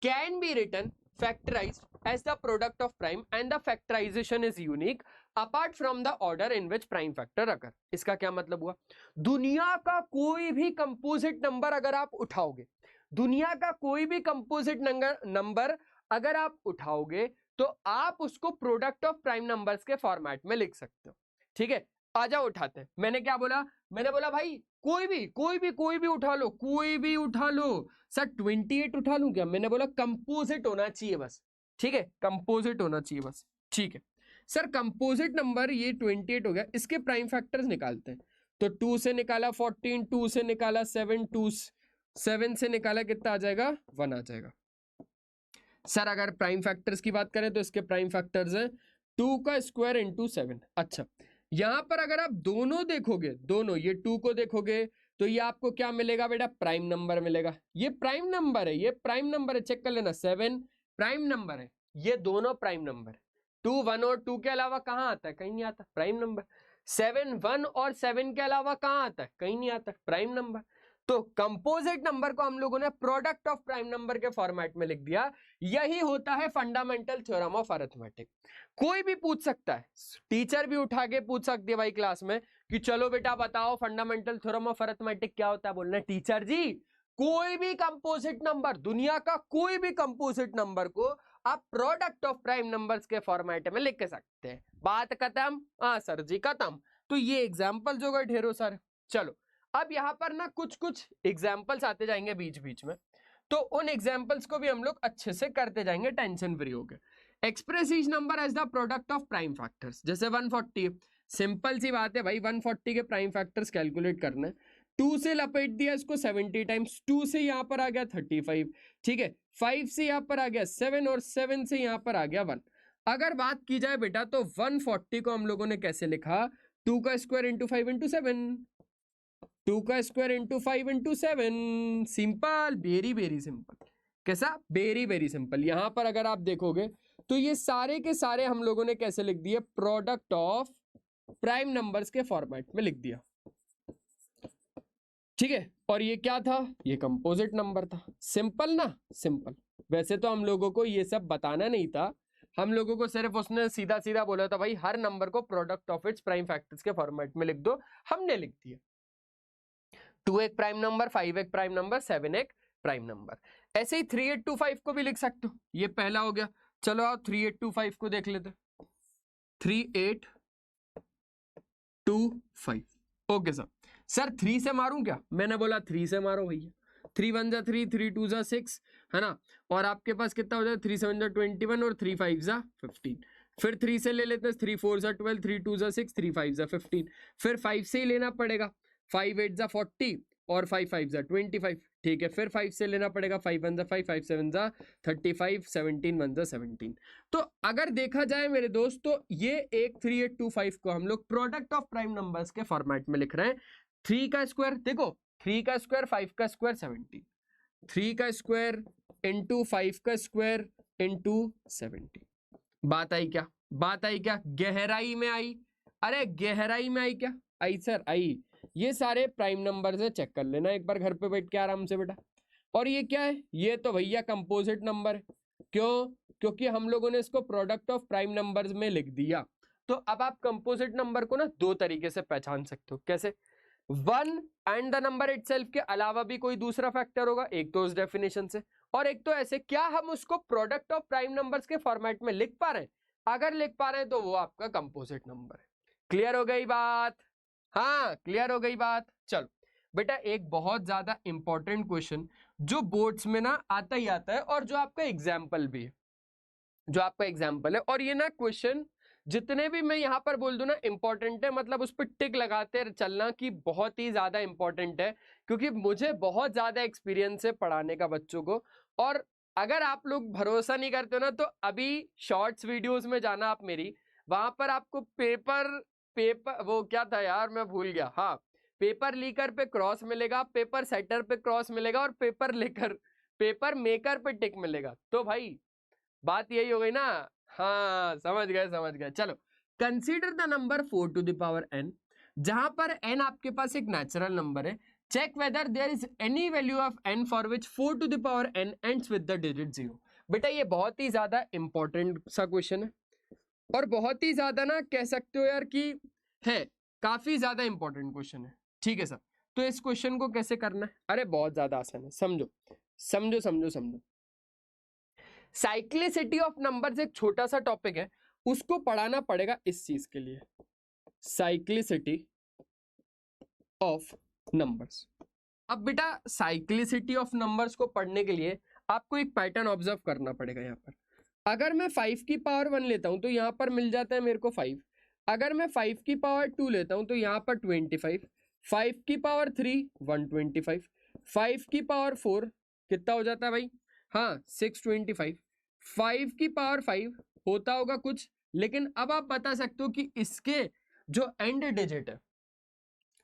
can be written factorized as the product of prime and the factorization is unique apart from the order in which prime factor occur। इसका क्या मतलब हुआ? दुनिया का कोई भी कंपोजिट नंबर अगर आप उठाओगे, दुनिया का कोई भी कंपोजिट नंबर अगर आप उठाओगे, तो आप उसको प्रोडक्ट ऑफ प्राइम नंबर्स के फॉर्मेट में लिख सकते हो। ठीक है, आ जाओ उठाते हैं। मैंने क्या बोला? मैंने बोला भाई कोई भी उठा लो, कोई भी उठा लो। सर 28 उठा लूं क्या? मैंने बोला कंपोजिट होना चाहिए बस। ठीक है, कंपोजिट होना चाहिए बस। ठीक है सर, कंपोजिट नंबर ये 28 हो गया, इसके प्राइम फैक्टर्स निकालते हैं। तो 2 से निकाला 14, 2 से निकाला 7, 7 से निकाला कितना आ जाएगा? 1 आ जाएगा। सर अगर प्राइम फैक्टर्स की बात करें तो इसके प्राइम फैक्टर्स हैं 2 का स्क्वायर इंटू 7। अच्छा, यहां पर अगर आप दोनों देखोगे, दोनों ये 2 को देखोगे, तो ये आपको क्या मिलेगा बेटा? प्राइम नंबर मिलेगा। ये प्राइम नंबर है, ये प्राइम नंबर है, चेक कर लेना। 7 प्राइम नंबर है, ये दोनों प्राइम नंबर है। 2 1 और 2 के अलावा कहां आता है? कहीं नहीं आता, प्राइम नंबर। 7 1 और 7 के अलावा कहां आता है? कहीं नहीं आता, प्राइम नंबर। तो कंपोजिट नंबर को हम लोगों ने प्रोडक्ट ऑफ प्राइम नंबर के फॉर्मेट में लिख दिया। यही होता है फंडामेंटल थ्योरम ऑफ अरिथमेटिक। कोई भी पूछ सकता है, टीचर भी उठा के पूछ सकती है भाई क्लास में कि चलो बेटा बताओ फंडामेंटल थ्योरम ऑफ अरिथमेटिक क्या होता है। बोलना टीचर जी कोई भी कंपोजिट नंबर, दुनिया का कोई भी कंपोजिट नंबर को आप प्रोडक्ट ऑफ प्राइम नंबर्स के फॉर्मेट में लिख के सकते हैं। बात खत्म। हाँ सर जी खत्म। तो ये एग्जाम्पल जो गए ढेरों सारे, चलो अब यहाँ पर ना कुछ कुछ एग्जाम्पल्स आते जाएंगे बीच बीच में, तो उन एग्जाम्पल्स को भी हम लोग अच्छे से करते जाएंगे टेंशन फ्री होकर। Express each number as the product of prime factors, जैसे 140, सिंपल सी बात है भाई, 140 के प्राइम फैक्टर्स कैलकुलेट करना है। 2 से लपेट दिया इसको 70 टाइम्स, 2 से यहाँ पर आ गया 35, ठीक है, 5 से यहाँ पर आ गया 7 और 7 से यहाँ पर आ गया 1। अगर बात की जाए बेटा तो 140 को हम लोगों ने कैसे लिखा, 2 का स्क्वायर इंटू 5 इंटू 7, 2 का square into 5 into 7, simple, very very simple. कैसा, वेरी वेरी सिंपल। यहां पर अगर आप देखोगे तो ये सारे के सारे हम लोगों ने कैसे लिख दिए, प्रोडक्ट ऑफ प्राइम नंबर्स के फॉर्मेट में लिख दिया, ठीक है। और ये क्या था, ये कंपोजिट नंबर था। सिंपल ना, सिंपल। वैसे तो हम लोगों को ये सब बताना नहीं था, हम लोगों को सिर्फ उसने सीधा सीधा बोला था भाई हर नंबर को product of its prime factors के फॉर्मेट में लिख दो, हमने लिख दिया। 2 एक प्राइम नंबर, 5 एक प्राइम नंबर, 7 एक प्राइम नंबर। ऐसे ही 3825 को भी लिख सकते हो, ये पहला हो गया। चलो आओ 3825 को देख लेते। 3825, ओके सर 3 से मारूं क्या, मैंने बोला 3 से मारो भैया। 3 1 जा 3, 3 2 जा 6, है ना, और आपके पास कितना हो जाए, 3 7 जा 21 और 3 5 जा 15। फिर 3 से ले लेते हैं, 3 4 जा 12, 3 2 जा 6, 3 5 जा 15। फिर 5 से ही लेना पड़ेगा, 5 8 जा 40 और 5 5 जा 25, ठीक है। फिर 5 से लेना पड़ेगा, 5 1 जा 5, 5 7 जा 35, 17 1 जा 17। तो अगर देखा जाए मेरे दोस्त तो ये एक 3825 को हम लोग प्रोडक्ट ऑफ प्राइम नंबर्स के फॉर्मेट में लिख रहे हैं। 3 का स्क्वायर देखो, 3 का स्क्वायर 5 का स्क्वायर 17, 3 का स्क्वायर इंटू 5 का स्क्वायर इंटू 17। बात आई क्या, बात आई क्या, गहराई में आई, अरे गहराई में आई क्या, आई सर आई। ये सारे प्राइम नंबर है, चेक कर लेना एक बार घर पे बैठ के आराम से बेटा। और ये क्या है, ये तो भैया कंपोजिट नंबर है। क्यों, क्योंकि हम लोगों ने इसको प्रोडक्ट ऑफ प्राइम नंबर्स में लिख दिया। तो अब आप कंपोजिट नंबर को ना दो तरीके से पहचान सकते हो। कैसे, 1 एंड द नंबर इटसेल्फ के अलावा भी कोई दूसरा फैक्टर होगा, एक तो उस डेफिनेशन से, और एक तो ऐसे। क्या हम उसको प्रोडक्ट ऑफ प्राइम नंबर्स के फॉर्मेट में लिख पा रहे हैं, अगर लिख पा रहे हैं तो वो आपका कंपोजिट नंबर है। क्लियर हो गई बात, हाँ क्लियर हो गई बात। चलो बेटा एक बहुत ज्यादा इंपॉर्टेंट क्वेश्चन जो बोर्ड्स में ना आता ही आता है, और जो आपका एग्जाम्पल भी है, जो आपका एग्जाम्पल है। और ये ना क्वेश्चन जितने भी मैं यहाँ पर बोल दूं ना इंपॉर्टेंट है, मतलब उस पर टिक लगाते चलना कि बहुत ही ज्यादा इंपॉर्टेंट है, क्योंकि मुझे बहुत ज्यादा एक्सपीरियंस है पढ़ाने का बच्चों को। और अगर आप लोग भरोसा नहीं करते हो ना तो अभी शॉर्ट्स वीडियोस में जाना आप मेरी, वहां पर आपको पेपर वो क्या था यार मैं भूल गया, हाँ पेपर लीकर पे क्रॉस मिलेगा, पेपर सेटर पे क्रॉस मिलेगा, और पेपर मेकर पे टिक मिलेगा। तो भाई बात यही हो गई ना, हाँ समझ गए समझ गए। चलो consider the number 4 to the power n, जहां पर n आपके पास एक नेचुरल नंबर है। Check whether there is any value of n for which 4 to the power n ends with the digit 0। बेटा ये बहुत ही ज्यादा इंपॉर्टेंट सा क्वेश्चन है, और बहुत ही ज्यादा ना कह सकते हो यार कि है काफी ज्यादा इंपॉर्टेंट क्वेश्चन है, ठीक है सर। तो इस क्वेश्चन को कैसे करना है, अरे बहुत ज्यादा आसान है, समझो समझो समझो समझो। साइक्लिसिटी ऑफ नंबर्स एक छोटा सा टॉपिक है, उसको पढ़ाना पड़ेगा इस चीज के लिए, साइक्लिसिटी ऑफ नंबर्स। अब बेटा साइक्लिसिटी ऑफ नंबर्स को पढ़ने के लिए आपको एक पैटर्न ऑब्जर्व करना पड़ेगा। यहाँ पर अगर मैं 5 की पावर 1 लेता हूं तो यहाँ पर मिल जाता है मेरे को 5। अगर मैं 5 की पावर 2 लेता हूं तो यहाँ पर 25, 5 की पावर 3 125, 5 की पावर 4 कितना हो जाता है भाई, हाँ 625, 5 की पावर 5 होता होगा कुछ, लेकिन अब आप बता सकते हो कि इसके जो एंड डिजिट है,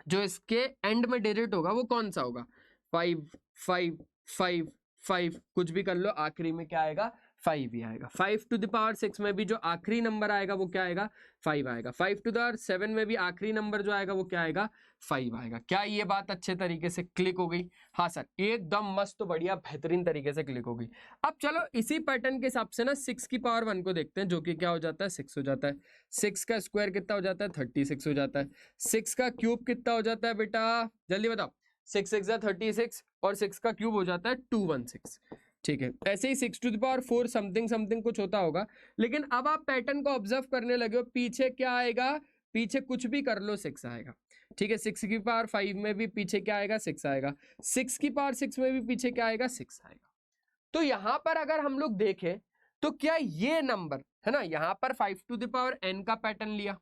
जो इसके एंड में डिजिट होगा वो कौन सा होगा, 5 5 5 5, कुछ भी कर लो, आखिरी में क्या आएगा, 5 ही आएगा। 5 टू द पावर 6 में भी जो आखिरी नंबर आएगा वो क्या आएगा, 5 आएगा। 5 टू द पावर 7 में भी आखिरी नंबर जो आएगा वो क्या आएगा, 5 आएगा। क्या ये बात अच्छे तरीके से क्लिक हो गई, हाँ सर एकदम मस्त बढ़िया बेहतरीन तरीके से क्लिक हो गई। अब चलो इसी पैटर्न के हिसाब से ना 6 की पावर 1 को देखते हैं, जो कि क्या हो जाता है, 6 हो जाता है। 6 का स्क्वायर कितना हो जाता है, 36 हो जाता है। 6 का क्यूब कितना हो जाता है बेटा, जल्दी बताओ, 6 6 36 और 6 का क्यूब हो जाता है 216, ठीक है। ऐसे ही 6 to the power 4 something something कुछ होता होगा, लेकिन अब आप पैटर्न को ऑब्जर्व करने लगे हो, पीछे क्या आएगा, पीछे कुछ भी कर लो 6 आएगा, ठीक है, 6 की पावर 5 में भी पीछे क्या आएगा, 6 आएगा, 6 की पावर 6 में भी पीछे क्या आएगा, 6 आएगा। तो यहां पर अगर हम लोग देखें तो क्या ये नंबर है ना, यहां पर 5 टू द पावर n का पैटर्न लिया,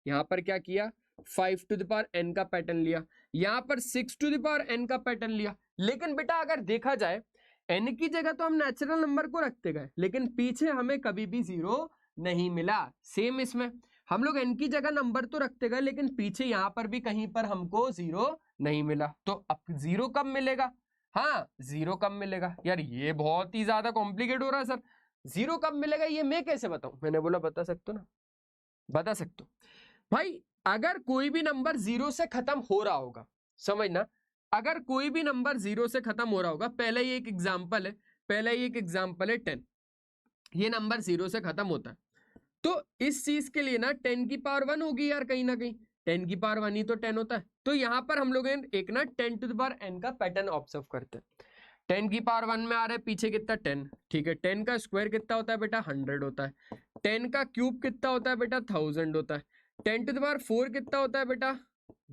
यहां पर क्या किया, 5 टू द पावर n का पैटर्न लिया, यहां पर 6 टू द पावर n का पैटर्न लिया। लेकिन बेटा अगर देखा जाए n की जगह तो हम नेचुरल नंबर को रखते गए, लेकिन पीछे हमें कभी भी 0 नहीं मिला। सेम इसमें हम लोग n की जगह नंबर तो रखते गए, लेकिन पीछे यहां पर भी कहीं पर हमको 0 नहीं मिला। तो अब 0 कब मिलेगा, हाँ 0 कब मिलेगा, यार ये बहुत ही ज्यादा कॉम्प्लिकेट हो रहा है सर, 0 कब मिलेगा ये मैं कैसे बताऊं, मैंने बोला बता सकते हो ना, बता सकते हो भाई। अगर कोई भी नंबर 0 से खत्म हो रहा होगा, समझना, अगर कोई भी नंबर 0 से खत्म हो रहा होगा, पहले ही एक एग्जांपल है, पहले ही एक एग्जांपल है 10, ये नंबर 0 से खत्म होता है, तो इस चीज के लिए ना 10 की पावर 1 होगी यार, कहीं ना कहीं 10 की पावर 1 ही तो 10 होता है। तो यहां पर हम लोग एक ना 10 टू द पावर n का पैटर्न ऑब्जर्व करते हैं। 10 की पावर 1 में आ रहा है पीछे कितना 10, ठीक है, 10 का स्क्वायर कितना होता है बेटा 100 होता है, 10 का क्यूब कितना होता है बेटा 1000 होता है, 10 टू द पावर 4 कितना होता है बेटा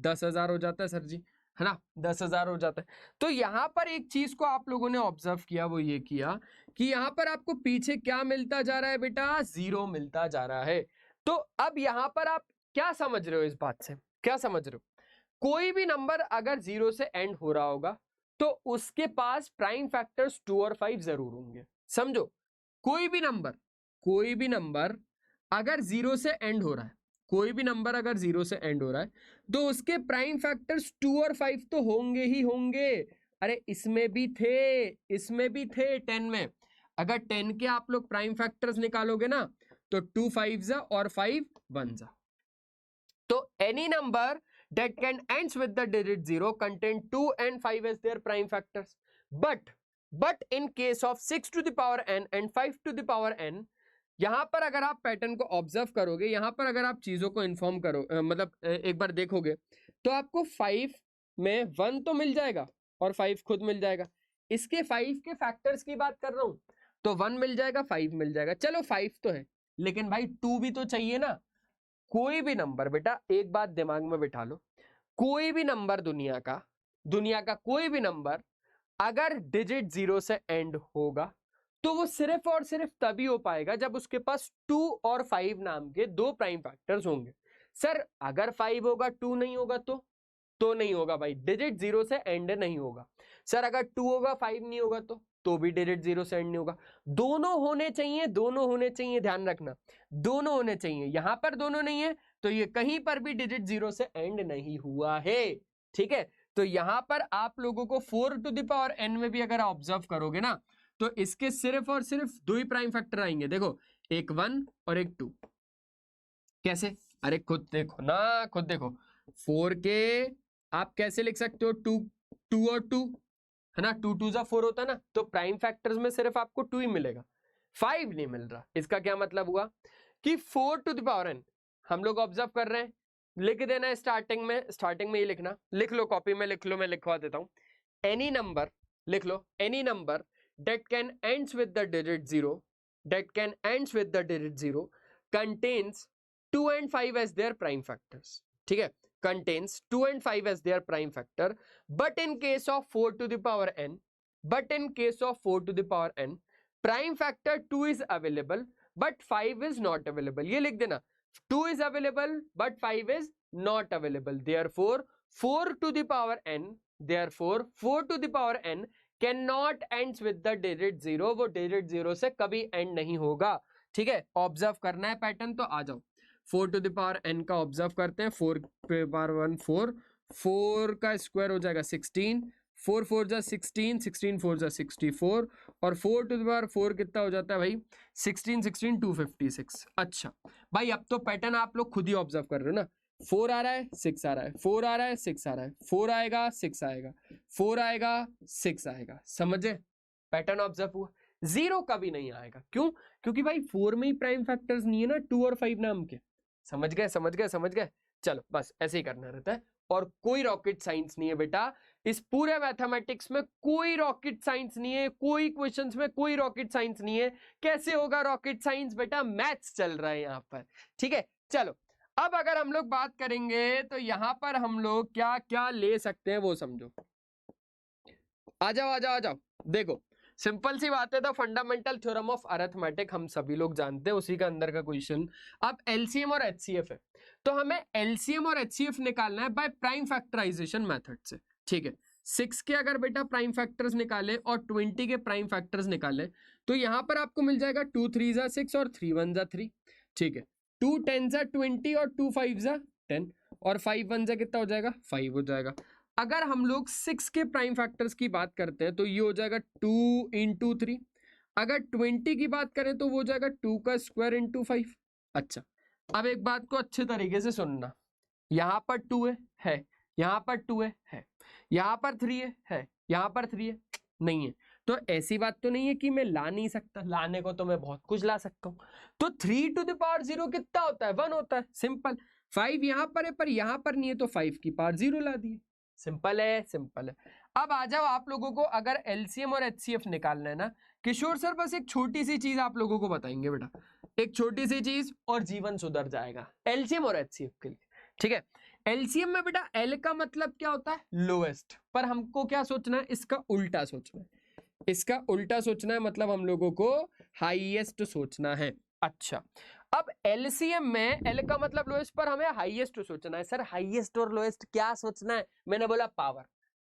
10,000 हो जाता है सर जी, है ना, 10,000 हो जाता है। तो यहां पर एक चीज को आप लोगों ने ऑब्जर्व किया, वो ये किया कि यहां पर आपको पीछे क्या मिलता जा रहा है बेटा, 0 मिलता जा रहा है। तो अब यहां पर आप क्या समझ रहे हो, इस बात से क्या समझ रहे हो, कोई भी नंबर अगर 0 से एंड हो रहा होगा तो उसके पास प्राइम फैक्टर्स 2 और 5 जरूर होंगे। समझो, कोई भी नंबर अगर 0 से एंड हो रहा है, कोई भी नंबर अगर 0 से एंड हो रहा है तो उसके प्राइम फैक्टर्स 2 और 5 तो होंगे ही होंगे। अरे इसमें भी थे 10 में, अगर 10 के आप लोग प्राइम फैक्टर्स निकालोगे ना तो 2 5 जा और 5 1 जा। तो any number that can ends with the digit 0 contain 2 and 5 as their prime factors, but in case of 6 to the power n and 5 to the power n, यहां पर अगर आप पैटर्न को ऑब्जर्व करोगे, यहां पर अगर आप चीजों को इन्फॉर्म करो मतलब एक बार देखोगे तो आपको 5 में 1 तो मिल जाएगा और 5 खुद मिल जाएगा। इसके 5 के फैक्टर्स की बात कर रहा हूं तो 1 मिल जाएगा 5 मिल जाएगा, चलो 5 तो है, लेकिन भाई 2 भी तो चाहिए ना। कोई भी नंबर बेटा एक बात दिमाग में बिठा लो, कोई भी नंबर दुनिया का कोई भी नंबर अगर डिजिट 0 से एंड होगा तो वो सिर्फ और सिर्फ तभी हो पाएगा जब उसके पास 2 और 5 नाम के दो प्राइम फैक्टर्स होंगे। सर अगर 5 होगा 2 नहीं होगा तो नहीं होगा भाई, डिजिट 0 से एंड नहीं होगा। सर अगर 2 होगा 5 नहीं होगा तो भी डिजिट 0 से एंड नहीं होगा। दोनों होने चाहिए, ध्यान रखना, दोनों होने चाहिए। यहां पर दोनों नहीं है तो ये कहीं पर भी डिजिट 0 से एंड नहीं हुआ है, ठीक है। तो यहां पर आप लोगों को 4 टू द पावर n में भी अगर ऑब्जर्व करोगे ना तो इसके सिर्फ और सिर्फ दो ही प्राइम फैक्टर आएंगे, देखो एक 1 और एक 2। कैसे, अरे खुद देखो ना, खुद देखो, 4 के आप कैसे लिख सकते हो 2 और 2 है ना, 2 2 जा 4 होता है ना, तो प्राइम फैक्टर्स में सिर्फ आपको 2 ही मिलेगा, 5 नहीं मिल रहा। इसका क्या मतलब हुआ कि 4 टू द पावर n हम लोग ऑब्जर्व कर रहे हैं, लिख देना है स्टार्टिंग में ही लिखना, लिख लो कॉपी में लिख लो, मैं लिखवा देता हूं। एनी नंबर लिख लो, any number that can ends with the digit 0 contains 2 and 5 as their prime factors, ठीक है, contains 2 and 5 as their prime factor, but in case of 4 to the power n prime factor 2 is available but 5 is not available। ये लिख देना, 2 is available but 5 is not available, therefore 4 to the power n cannot ends with the digit 0, वो digit 0 से कभी and नहीं होगा, ठीक है। ऑब्जर्व करना है पैटर्न तो आ जाओ, 4 टू द पावर n का ऑब्जर्व करते हैं, 4 पे पावर 1 4 का स्क्वायर हो जाएगा 16, 4 4 जा 16, 16 4 जा 64 और 4 टू द पावर 4 कितना हो जाता है भाई 16 256। अच्छा भाई अब तो पैटर्न आप लोग खुद ही ऑब्जर्व कर रहे हो ना, 4 आ रहा है 6 आ रहा है, 4 आ रहा है 6 आ रहा है, 4 आएगा 6 आएगा, 4 आएगा 6 आएगा, समझे, पैटर्न ऑब्जर्व हुआ। 0 कभी नहीं आएगा, क्यों, क्योंकि भाई 4 में ही प्राइम फैक्टर्स नहीं है ना 2 और 5 नाम के, समझ गए। चलो बस ऐसे ही करना रहता है और कोई रॉकेट साइंस नहीं है बेटा, इस पूरे मैथमेटिक्स में कोई रॉकेट साइंस नहीं है, कोई क्वेश्चंस में कोई रॉकेट साइंस नहीं है। कैसे होगा रॉकेट साइंस बेटा, मैथ्स चल रहा है यहाँ पर, ठीक है। चलो अब अगर हम लोग बात करेंगे तो यहां पर हम लोग क्या क्या ले सकते हैं वो समझो। आ जाओ आ जाओ आ जाओ। देखो सिंपल सी बात है, तो फंडामेंटल थ्योरम ऑफ अरिथमेटिक हम सभी लोग जानते हैं, उसी का अंदर का क्वेश्चन। अब एलसीएम और एचसीएफ है, तो हमें एलसीएम और एचसीएफ निकालना है बाय प्राइम फैक्टराइजेशन मेथड से। ठीक है, 6 के अगर बेटा प्राइम फैक्टर्स निकाले और 20 के प्राइम फैक्टर्स निकाले तो यहां पर आपको मिल जाएगा 2 3 जा 6 और 3 1 जा 3। ठीक है, 2 10 जा 20 और 2 5 जा 10 और 5 1 जा कितना हो जाएगा 5 हो जाएगा। अगर हम लोग 6 के प्राइम फैक्टर्स की बात करते हैं तो ये हो जाएगा 2 इंटू 3। अगर 20 की बात करें तो वो हो जाएगा 2 का स्क्वायर इंटू 5। अच्छा, अब एक बात को अच्छे तरीके से सुनना, यहां पर 2 है, यहां पर 2 है, यहां पर 3 है, यहां पर 3 है, नहीं है। तो ऐसी बात तो नहीं है कि मैं ला नहीं सकता, लाने को तो मैं बहुत कुछ ला सकता हूं। तो 3 टू द पावर 0 कितना होता है 1 होता है, सिंपल। 5 यहां पर है पर यहां पर नहीं है तो 5 की पावर 0 ला दिए, सिंपल है सिंपल है। अब आ जाओ, आप लोगों को अगर एलसीएम और एचसीएफ निकालना है ना, किशोर सर बस एक छोटी सी चीज आप लोगों को बताएंगे बेटा, एक छोटी सी चीज और जीवन सुधर जाएगा एलसीएम और एचसीएफ के लिए। ठीक है, एलसीएम में बेटा एल का मतलब क्या होता है लोएस्ट, पर हमको क्या सोचना है इसका उल्टा सोचना है, इसका उल्टा सोचना है, मतलब हम लोगों को हाईएस्ट सोचना है। अच्छा, अब एलसीएम में एल का मतलब लोएस्ट पर हमें हाईएस्ट सोचना है। सर हाईएस्ट और लोएस्ट क्या सोचना है, मैंने बोला पावर,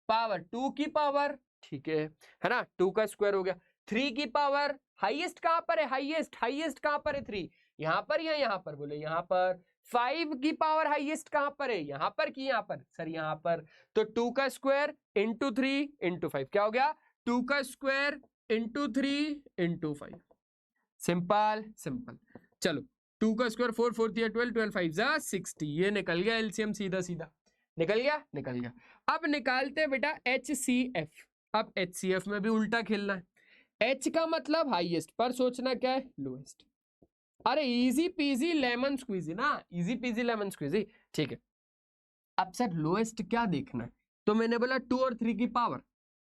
पावर 2 की पावर, ठीक है ना, 2 का स्क्वायर हो गया, 3 की पावर, हाईएस्ट कहां पर है, हाईएस्ट हाईएस्ट कहां पर है 3, यहां पर या यहां पर, बोले यहां पर। 5 की पावर हाईएस्ट कहां पर है, यहां पर कि यहां पर, सर यहां पर। तो 2 का स्क्वायर इंटू 3 इंटू 5 क्या हो गया, 2 का square into 3 into 5, simple simple. चलो 2 का स्क्वायर 4 4 12 12 5 जा 60, ये निकल गया एलसीएम, सीधा सीधा निकल गया निकल गया। अब निकालते हैं बेटा एचसीएफ। अब एचसीएफ में भी उल्टा खेलना है, एच का मतलब हाईएस्ट पर सोचना क्या है लोएस्ट। अरे इजी पीजी लेमन स्क्वीजी ना, इजी पीजी लेमन स्क्वीजी। ठीक है, अब सर लोएस्ट क्या देखना है, तो मैंने बोला 2 और 3 की पावर,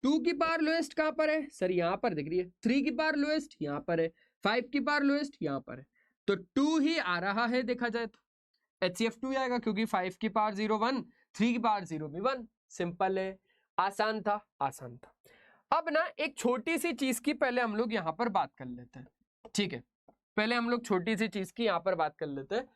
2 की पावर लोएस्ट कहां पर है, सर यहां पर दिख रही है, 3 की पावर लोएस्ट यहां पर है, 5 की पावर लोएस्ट यहां पर है, तो 2 ही आ रहा है देखा जाए तो, एचसीएफ 2 आएगा क्योंकि 5 की पावर 0 1, 3 की पावर 0 भी 1, सिंपल है, आसान था आसान था। अब ना एक छोटी सी चीज की पहले हम लोग यहां पर बात कर लेते हैं। ठीक है, पहले हम लोग छोटी सी चीज की यहां पर बात कर लेते हैं।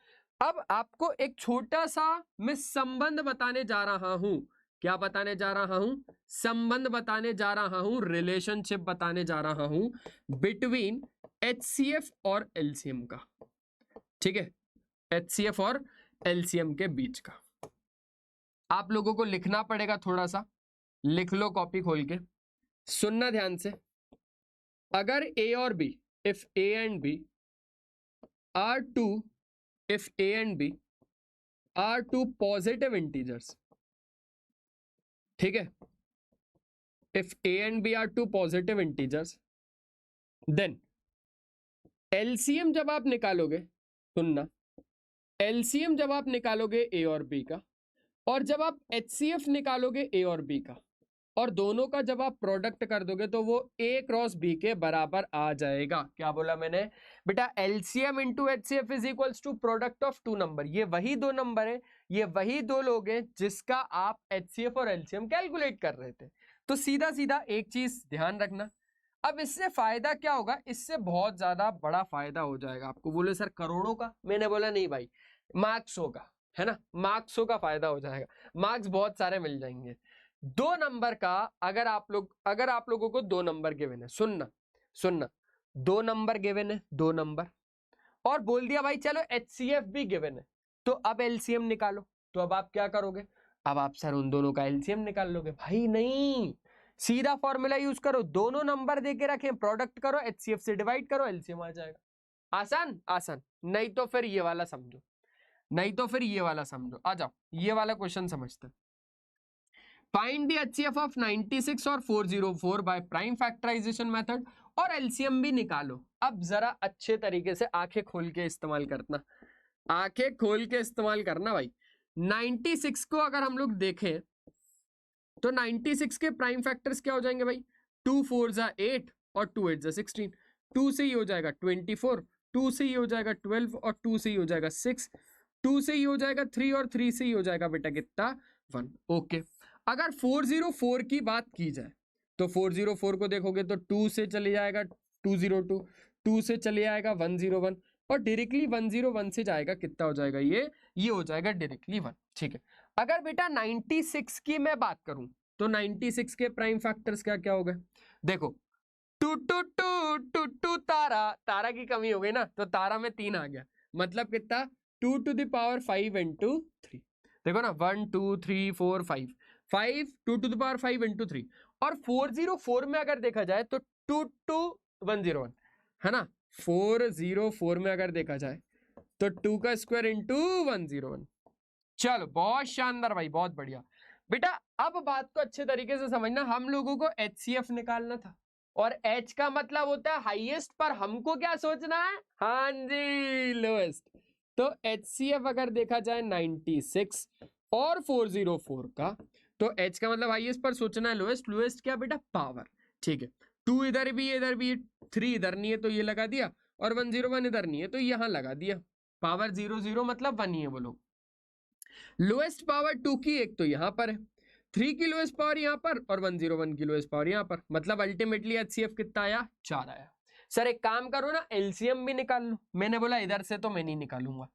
अब आपको एक छोटा सा मैं संबंध बताने जा रहा हूं, क्या बताने जा रहा हूं, संबंध बताने जा रहा हूं, रिलेशनशिप बताने जा रहा हूं बिटवीन एचसीएफ और एलसीएम का। ठीक है, एचसीएफ और एलसीएम के बीच का। आप लोगों को लिखना पड़ेगा, थोड़ा सा लिख लो कॉपी खोल के, सुनना ध्यान से। अगर ए और बी, इफ a and b are two, if a and b are two positive integers, ठीक है, if a and b are two positive integers, then LCM जब आप निकालोगे, सुनना, LCM जब आप निकालोगे a और b का, और जब आप HCF निकालोगे a और b का, और दोनों का जब आप प्रोडक्ट कर दोगे तो वो a क्रॉस b के बराबर आ जाएगा। क्या बोला मैंने बेटा, LCM into HCF is equals to product of two number. ये वही दो नंबर है, ये वही दो लोग हैं जिसका आप एचसीएफ और एलसीएम कैलकुलेट कर रहे थे। तो सीधा सीधा एक चीज ध्यान रखना। अब इससे फायदा क्या होगा, इससे बहुत ज्यादा बड़ा फायदा हो जाएगा आपको। बोले सर करोड़ों का, मैंने बोला नहीं भाई, मार्क्सों का, है ना, मार्क्सों का फायदा हो जाएगा, मार्क्स बहुत सारे मिल जाएंगे। 2 नंबर का, अगर आप लोगों को 2 नंबर गिवन है, सुनना सुनना, 2 नंबर गिवन है, 2 नंबर, और बोल दिया भाई चलो एचसीएफ भी गिवन है, तो अब एलसीएम निकालो। तो अब आप क्या करोगे, अब आप सर उन दोनों का एलसीएम निकाल लोगे। भाई नहीं, सीधा फॉर्मूला यूज करो, दोनों नंबर देके रखें, प्रोडक्ट करो, एचसीएफ से डिवाइड करो, एलसीएम आ जाएगा। आसान आसान, नहीं तो फिर ये वाला समझो, नहीं तो फिर ये वाला समझो। आ जाओ ये वाला क्वेश्चन समझते हैं। फाइंड द एचसीएफ ऑफ 96 और 404 बाय प्राइम फैक्टराइजेशन मेथड, और एलसीएम भी निकालो। अब जरा अच्छे तरीके से आंखें खोल के इस्तेमाल करना, आंखें खोल के इस्तेमाल करना भाई। 96 को अगर हम लोग देखें तो 96 के प्राइम फैक्टर्स क्या हो जाएंगे भाई, 2 4 जा 8 और 2 8 जा 16, 2 से ही हो जाएगा 24, 2 से ही हो जाएगा 12 और 2 से ही हो जाएगा 6, 2 से ही हो जाएगा 3 और 3 से ही हो जाएगा बेटा कितना 1। ओके, अगर 404 की बात की जाए तो 404 को देखोगे तो 2 से चले जाएगा 202, 2 से चले जाएगा 101 और डायरेक्टली 101 से जाएगा कितना हो जाएगा ये हो जाएगा डायरेक्टली 1। ठीक है, अगर बेटा 96 की मैं बात करूं तो 96 के प्राइम फैक्टर्स क्या क्या हो गए देखो, two two two two two तारा की कमी हो गई ना, तो तारा में 3 आ गया, मतलब कितना 2 to the power 5 into 3। देखो ना 1 2 3 4 5 5 2 to the power 5 into 3। और 404 में अगर देखा जाए तो 2 to 101 है ना, 404 में अगर देखा जाए तो 2 का स्क्वायर इंटू 101। चलो बहुत शानदार भाई, बहुत बढ़िया बेटा। अब बात को अच्छे तरीके से समझना, हम लोगों को HCF निकालना था और H का मतलब होता है हाईएस्ट, पर हमको क्या सोचना है, हाँ जी लोएस्ट। तो HCF अगर देखा जाए 96 और 404 का, तो H का मतलब हाईएस्ट पर सोचना है लोएस्ट, लोएस्ट क्या बेटा पावर। ठीक है, 2 इधर भी 3 इधर नहीं है तो ये लगा दिया और 101 इधर नहीं है तो यहां लगा दिया, पावर 00 मतलब 1 ही है बोलो। लोएस्ट पावर 2 की एक तो यहां पर है, 3 की लोएस्ट पावर यहां पर और 101 की लोएस्ट पावर यहां पर, मतलब अल्टीमेटली HCF कितना आया 4 आया। सर एक काम करो ना, एलसीएम भी निकाल लो। मैंने बोला इधर से तो मैं नहीं निकालूंगा,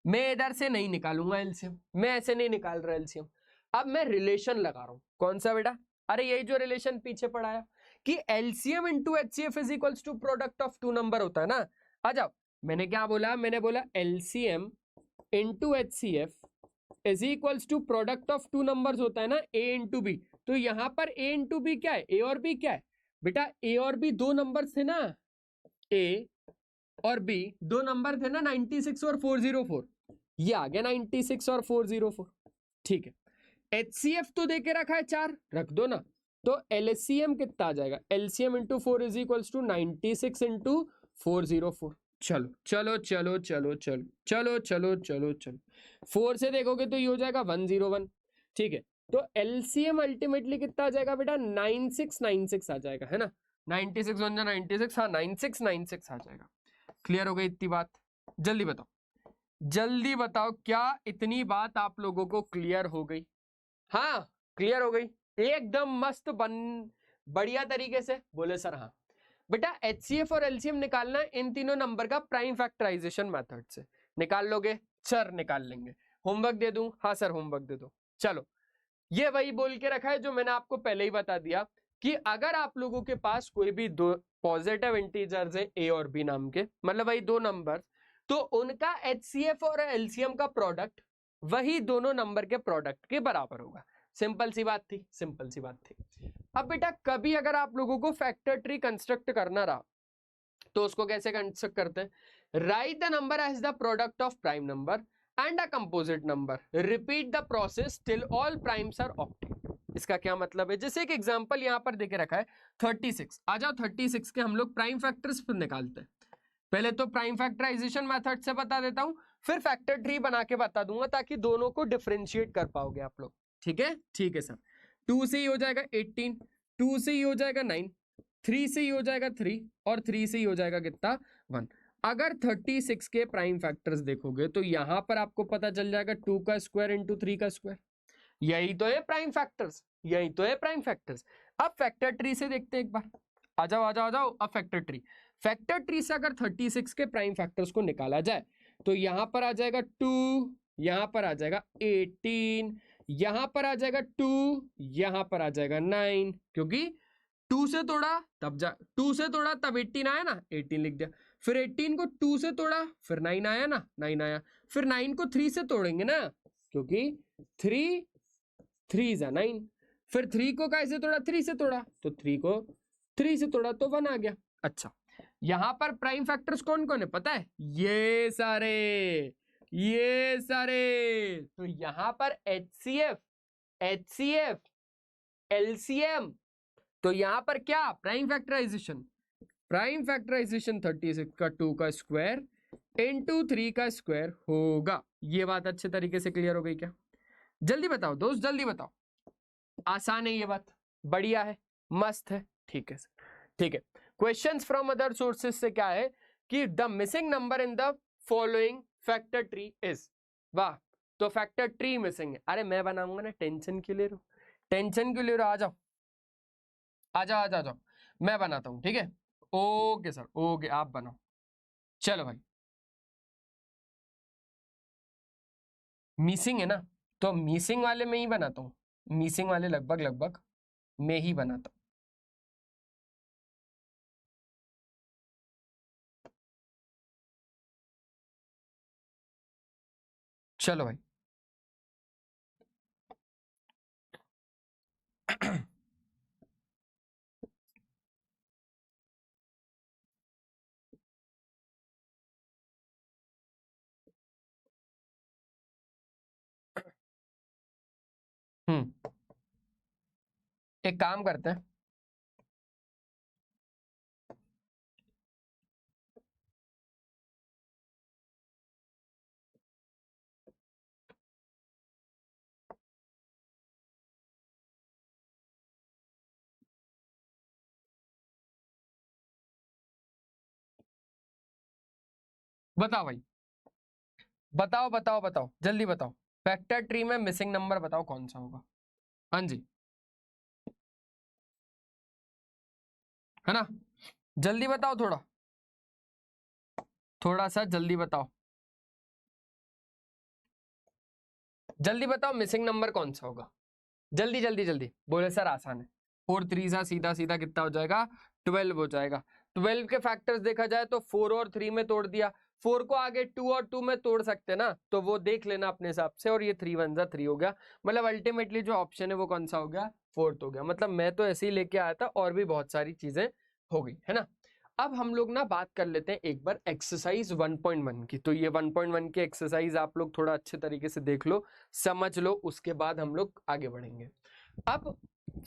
मैं इधर से नहीं निकालूंगा एलसीएम, मैं ऐसे नहीं निकाल रहा एलसीएम। अब मैं रिलेशन लगा रहा हूं, कौन सा बेटा, अरे यही जो रिलेशन पीछे पढ़ाया कि LCM into HCF is equals to product of 2 number होता है ना। आ जाओ, मैंने क्या बोला, मैंने बोला LCM into HCF is equals to product of 2 numbers होता है ना, ए इंटू बी। तो यहां पर ए इंटू बी क्या है, ए और बी क्या है बेटा, ए और बी 2 नंबर थे ना, ए और बी 2 नंबर थे ना, 96 और 404, ये आ गया 96 और 404। ठीक है, HCF तो देके रखा है 4, रख दो ना, तो LCM कितना आ जाएगा, LCM into 4 is equals to 96 into 404। चलो चलो चलो चलो चलो चलो चलो चलो चलो 4 से देखोगे तो ये हो जाएगा 101। ठीक है, तो LCM अल्टीमेटली कितना आ जाएगा बेटा, 9696 आ जाएगा, है ना, 96 वन 96, हाँ 9696 आ जाएगा। क्लियर हो गई इतनी बात, जल्दी बताओ जल्दी बताओ, क्या इतनी बात आप लोगों को क्लियर हो गई? हाँ क्लियर हो गई एकदम मस्त बढ़िया तरीके से बोले सर हाँ। बेटा HCF और LCM निकालना है इन तीनों नंबर का प्राइम फैक्टराइजेशन मेथड से, निकाल लोगे? सर निकाल लेंगे। होमवर्क दे दूं? हाँ सर होमवर्क दे दो। चलो, ये वही बोल के रखा है जो मैंने आपको पहले ही बता दिया कि अगर आप लोगों के पास कोई भी दो पॉजिटिव इंटीजर्स है ए और बी नाम के, मतलब वही 2 नंबर, तो उनका HCF और LCM का प्रोडक्ट वही दोनों नंबर के प्रोडक्ट के बराबर होगा। सिंपल सी बात थी, सिंपल सी बात थी। अब बेटा कभी अगर आप लोगों को फैक्टर ट्री कंस्ट्रक्ट करना रहा तो उसको कैसे कंस्ट्रक्ट करते हैं, write the number as the product of prime number and a composite number, repeat the process till all primes are obtained. इसका क्या मतलब है, जैसे एक एग्जांपल यहां पर देके रखा है 36। आ जाओ 36 के हम लोग प्राइम फैक्टर्स निकालते हैं। पहले तो प्राइम फैक्टराइजेशन मेथड से बता देता हूं, फिर फैक्टर ट्री बना के बता दूंगा ताकि दोनों को डिफरेंशिएट कर पाओगे आप लोग। ठीक है, ठीक है सर। 2 से ही हो जाएगा 18, 2 से ही हो जाएगा 9, 3 से ही हो जाएगा 3 और 3 से ही हो जाएगा कितना 1। अगर 36 के प्राइम फैक्टर्स देखोगे तो यहां पर आपको पता चल जाएगा 2 का स्क्वायर इंटू 3 का स्क्वायर, यही तो है प्राइम फैक्टर्स, यही तो है प्राइम फैक्टर्स। अब फैक्टर ट्री से देखते हैं एक बार, आ जाओ आ जाओ आ जाओ। अब फैक्टर ट्री से अगर 36 के प्राइम फैक्टर्स को निकाला जाए तो यहां पर आ जाएगा 2, यहां पर आ जाएगा 18, यहां पर आ जाएगा 2, यहां पर आ जाएगा 9, क्योंकि 2 से तोड़ा तब 2 से तोड़ा तब 18 आया ना, 18 लिख दिया। फिर 18 को 2 से तोड़ा फिर 9 आया ना, 9 आया। फिर 9 को 3 से तोड़ेंगे ना, क्योंकि 3 3 जा 9। फिर 3 को कैसे तोड़ा, 3 से तोड़ा, तो 3 को 3 से तोड़ा तो 1 आ गया। अच्छा, यहां पर प्राइम फैक्टर्स कौन कौन है पता है, ये सारे, ये सारे। तो यहां पर HCF, HCF, LCM, तो यहां पर क्या प्राइम फैक्टराइजेशन, प्राइम फैक्टराइजेशन 36 का 2 का स्क्वायर इंटू 3 का स्क्वायर होगा। ये बात अच्छे तरीके से क्लियर हो गई क्या? जल्दी बताओ दोस्त, जल्दी बताओ। आसान है ये बात, बढ़िया है, मस्त है। ठीक है ठीक है। क्वेश्चंस फ्रॉम अदर सोर्सेस से क्या है कि the missing number in the following factor tree is, वाह, तो फैक्टर ट्री मिसिंग है। अरे मैं बनाऊंगा ना, टेंशन क्यों ले रहे हो, टेंशन क्यों ले रहे हो, आ जाओ आ जाओ आ जाओ आ जाओ, मैं बनाता हूँ, ठीक है। ओके सर, ओके आप बनाओ, चलो भाई। मिसिंग है ना, तो मिसिंग वाले में ही बनाता हूँ, मिसिंग वाले लगभग लगभग मैं ही बनाता हूँ। चलो भाई। हम्म, एक काम करते हैं, बताओ भाई, बताओ बताओ बताओ जल्दी बताओ, फैक्टर ट्री में मिसिंग नंबर बताओ कौन सा होगा। हाँ जी, है ना, जल्दी बताओ, थोड़ा थोड़ा सा जल्दी बताओ, जल्दी बताओ मिसिंग नंबर कौन सा होगा, जल्दी जल्दी जल्दी बोले सर आसान है। 4 3 सा सीधा सीधा कितना हो जाएगा, 12 हो जाएगा। 12 के फैक्टर्स देखा जाए तो 4 और 3 में तोड़ दिया, 4 को आगे 2 और 2 में तोड़ सकते ना, तो वो देख लेना अपने हिसाब से, और ये 3 1 जा 3 हो गया, मतलब अल्टीमेटली जो ऑप्शन है वो कौन सा हो गया, 4th हो गया। मतलब मैं तो ऐसे ही लेके आया था, और भी बहुत सारी चीजें हो गई है ना। अब हम लोग ना बात कर लेते हैं एक बार एक्सरसाइज 1.1 की। तो ये 1.1 की एक्सरसाइज आप लोग थोड़ा अच्छे तरीके से देख लो, समझ लो, उसके बाद हम लोग आगे बढ़ेंगे। अब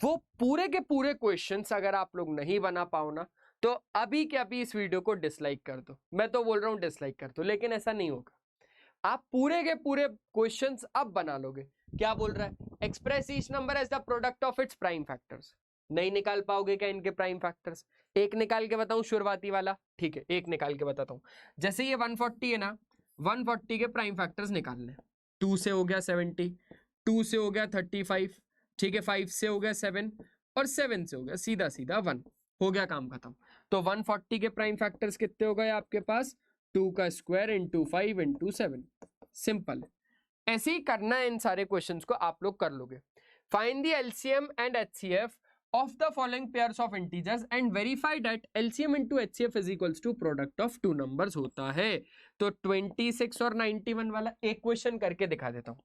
वो पूरे के पूरे क्वेश्चंस अगर आप लोग नहीं बना पाओ ना, तो अभी के अभी इस वीडियो को डिसलाइक कर दो। मैं तो बोल रहा हूं डिसलाइक कर दो, लेकिन ऐसा नहीं होगा, आप पूरे के पूरे क्वेश्चंस अब बना लोगे। क्या बोल रहा है, express each number as the product of its prime factors. नहीं निकाल पाओगे क्या इनके प्राइम फैक्टर्स, एक निकाल के बताऊं शुरुआती वाला, ठीक है एक निकाल के बताता हूं। जैसे ये 140 है ना, 140 के प्राइम फैक्टर्स निकालने, 2 से हो गया 70, 2 से हो गया 35, ठीक है, 5 से हो गया 7, और 7 से हो गया सीधा सीधा 1, हो गया काम खत्म। तो 140 के प्राइम फैक्टर्स कितने हो गए आपके पास, 2 का स्क्वायर इंटू 5 इंटू 7, सिंपल। ऐसे ही करना है इन सारे क्वेश्चंस को, आप लोग कर लोगे। Find the LCM and HCF of the following pairs of integers and verify that LCM into HCF is equals to product of two numbers होता है। तो 26 और 91 वाला एक क्वेश्चन करके दिखा देता हूं।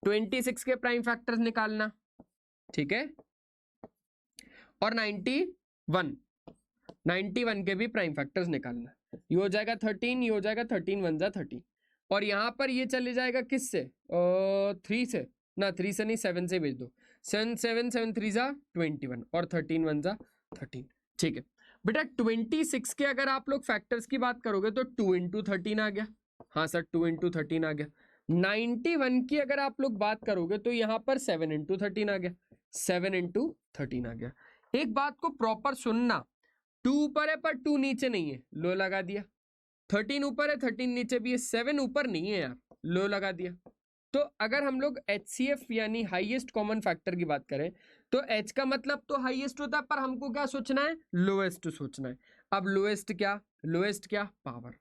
26 के प्राइम फैक्टर्स निकालना, ठीक है, और 91 के भी प्राइम फैक्टर्स निकालना। ये हो जाएगा 13, ये हो जाएगा 13 1 जा 13, और यहां पर ये चले जाएगा किससे, 3 से ना, 3 से नहीं 7 से भेज दो, 7 7 7 3 जा 21, और 13 1 जा 13, ठीक है। बेटा 26 के अगर आप लोग फैक्टर्स की बात करोगे तो 2 इंटू 13 आ गया, हाँ सर 2 इंटू 13 आ गया। 91 की अगर आप लोग बात करोगे तो यहाँ पर 7 इंटू 13 आ गया, 7 इंटू 13 आ गया। एक बात को प्रॉपर सुनना, 2 ऊपर है पर 2 नीचे नहीं है, लो लगा दिया, 13 ऊपर है 13 नीचे भी है, 7 ऊपर नहीं है यार, लो लगा दिया। तो अगर हम लोग HCF यानी हाईएस्ट कॉमन फैक्टर की बात करें, तो H का मतलब तो हाईएस्ट होता है, पर हमको क्या सोचना है, लोएस्ट सोचना है। अब लोएस्ट क्या, लोएस्ट क्या, पावर,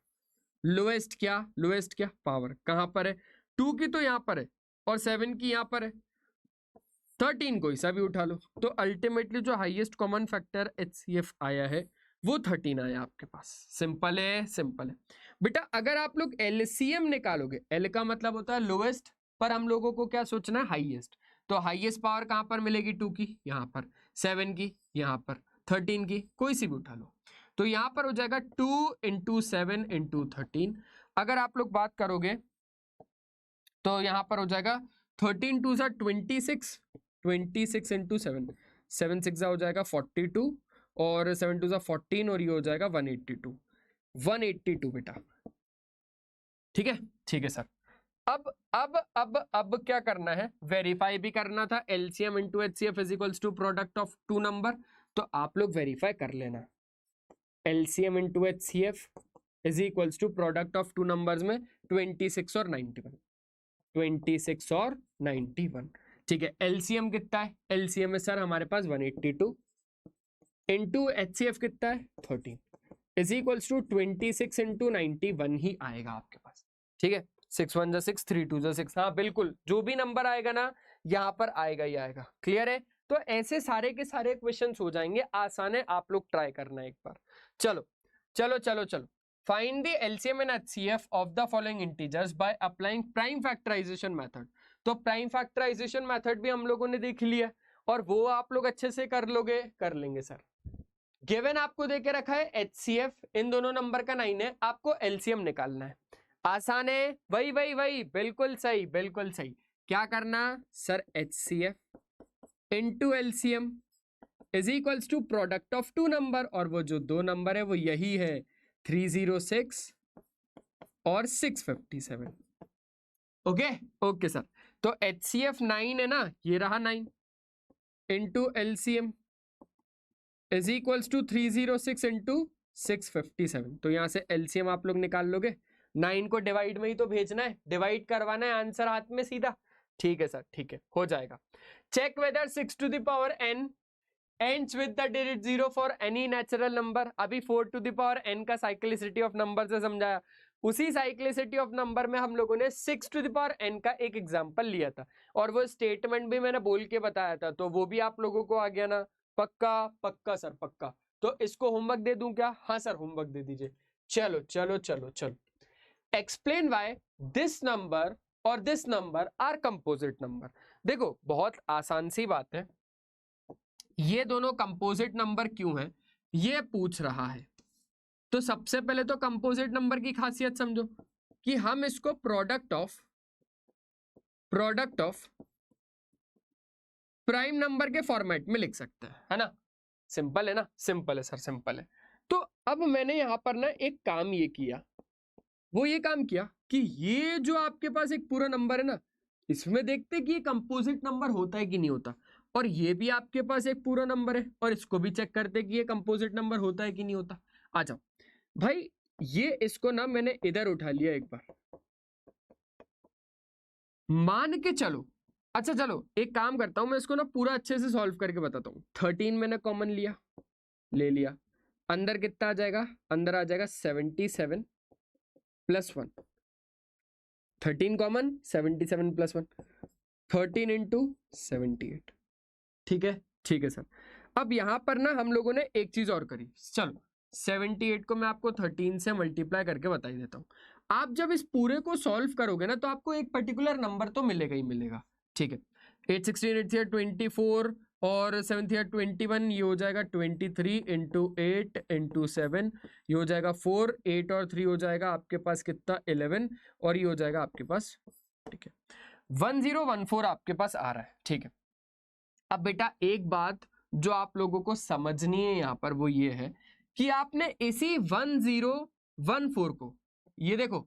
लोएस्ट क्या, लोएस्ट क्या, पावर, कहां पर है, 2 की तो यहां पर है, और 7 की यहां पर है, 13 कोई सा भी उठा लो। तो अल्टीमेटली जो हाईएस्ट कॉमन फैक्टर HCF आया है वो 13 आया आपके पास, सिंपल है, सिंपल है। बेटा अगर आप लोग LCM निकालोगे, L का मतलब होता है लोएस्ट, पर हम लोगों को क्या सोचना है, हाईएस्ट। तो हाईएस्ट पावर कहां पर मिलेगी, 2 की यहां पर, 7 की यहां पर, 13 की कोई सी भी उठा लो। तो यहां पर हो जाएगा 2 इंटू 7 इंटू 13। अगर आप लोग बात करोगे तो यहां पर हो जाएगा 13 2 सा 26, 26 इंटू 7, 7 6 हो जाएगा 42, और 7 2 सा 14, और ये हो जाएगा 182, 182 बेटा, ठीक है, ठीक है सर। अब क्या करना है, वेरीफाई भी करना था, LCM into HCF is equals to product of two number. तो आप लोग वेरीफाई कर लेना, LCM into HCF is equals to product of two numbers में 26 और 91। 26 और 91। ठीक है, एलसीएम कितना है? एलसीएम है सर हमारे पास 182 इंटू एचसीएफ कितना है 13 इज इक्वल्स टू 26 इंटू 91 ही आएगा आपके पास। ठीक है, 6 1 6 3 2 6। हाँ बिल्कुल, जो भी नंबर आएगा ना यहाँ पर आएगा ही आएगा। क्लियर है? तो ऐसे सारे के सारे क्वेश्चंस हो जाएंगे, आसान है, आप लोग ट्राई करना एक बार। चलो चलो चलो चलो, find the LCM and HCF of the following integers by applying prime factorization method. तो प्राइम फैक्टराइजेशन मेथड भी हम लोगों ने देख लिया और वो आप लोग अच्छे से कर लोगे, कर लेंगे सर। गिवन आपको देके रखा है एचसीएफ, इन दोनों नंबर का 9 है, आपको एलसीएम निकालना है। आसान है, वही वही वही, बिल्कुल सही बिल्कुल सही। क्या करना sir? HCF into LCM is equals to product of two number, और वो जो दो नंबर है वो यही है 306 और 657। ओके ओके सर, तो एचसीएफ 9 है ना, ये रहा 9 into LCM is equals to 306 into 657। तो यहां से एलसीएम आप लोग निकाल लोगे, 9 को डिवाइड में ही तो भेजना है, डिवाइड करवाना है, आंसर हाथ में सीधा। ठीक है सर, ठीक है, हो जाएगा। Check whether 6 to the power n ends with the digit 0 for any natural number। अभी 4 टू द पावर n का साइक्लिसिटी ऑफ नंबर से समझाया, उसी साइक्लिसिटी ऑफ नंबर में हम लोगों ने 6 टू द पावर n का एक एग्जांपल लिया था और वो स्टेटमेंट भी मैंने बोल के बताया था, तो वो भी आप लोगों को आ गया ना? पक्का पक्का सर पक्का। तो इसको होमवर्क दे दूं क्या? हाँ सर, होमवर्क दे दीजिए। चलो चलो चलो चलो, एक्सप्लेन व्हाई दिस नंबर और this number are composite number. देखो बहुत आसान सी बात है, ये दोनों कंपोजिट नंबर क्यों है ये पूछ रहा है। तो सबसे पहले तो कंपोजिट नंबर की खासियत समझो कि हम इसको प्रोडक्ट ऑफ प्राइम नंबर के फॉर्मेट में लिख सकते हैं, है ना? सिंपल है ना? सिंपल है सर, सिंपल है। तो अब मैंने यहां पर ना एक काम ये किया, वो ये काम किया कि ये जो आपके पास एक पूरा नंबर है ना, इसमें देखते कि ये कंपोजिट नंबर होता है कि नहीं होता, और ये भी आपके पास एक पूरा नंबर है और इसको भी चेक करते कि ये कंपोजिट नंबर होता है कि नहीं होता। आ जाओ भाई, ये इसको ना मैंने इधर उठा लिया एक बार, मान के चलो। अच्छा चलो एक काम करता हूं, मैं इसको ना पूरा अच्छे से सॉल्व करके बताता हूं। 13 मैंने कॉमन लिया, ले लिया, अंदर कितना आ जाएगा? अंदर आ जाएगा 77 प्लस 1, 13 कॉमन, 77 प्लस 1, 13 इंटू 78। ठीक है, ठीक है सर। अब यहां पर ना हम लोगों ने एक चीज और करी, चलो 78 को मैं आपको 13 से मल्टीप्लाई करके बता ही देता हूं। आप जब इस पूरे को सॉल्व करोगे ना तो आपको एक पर्टिकुलर नंबर तो मिलेगा ही मिलेगा। ठीक है, 8 16 8 24 और 7 21, ये हो जाएगा 23 इंटू 8 इंटू 7, ये हो जाएगा 4, 8 और 3 हो जाएगा आपके पास कितना 11, और ये हो जाएगा आपके पास, ठीक है 1014 आपके पास आ रहा है। ठीक है, अब बेटा एक बात जो आप लोगों को समझनी है यहां पर वो ये है कि आपने इसी 1014 को, ये देखो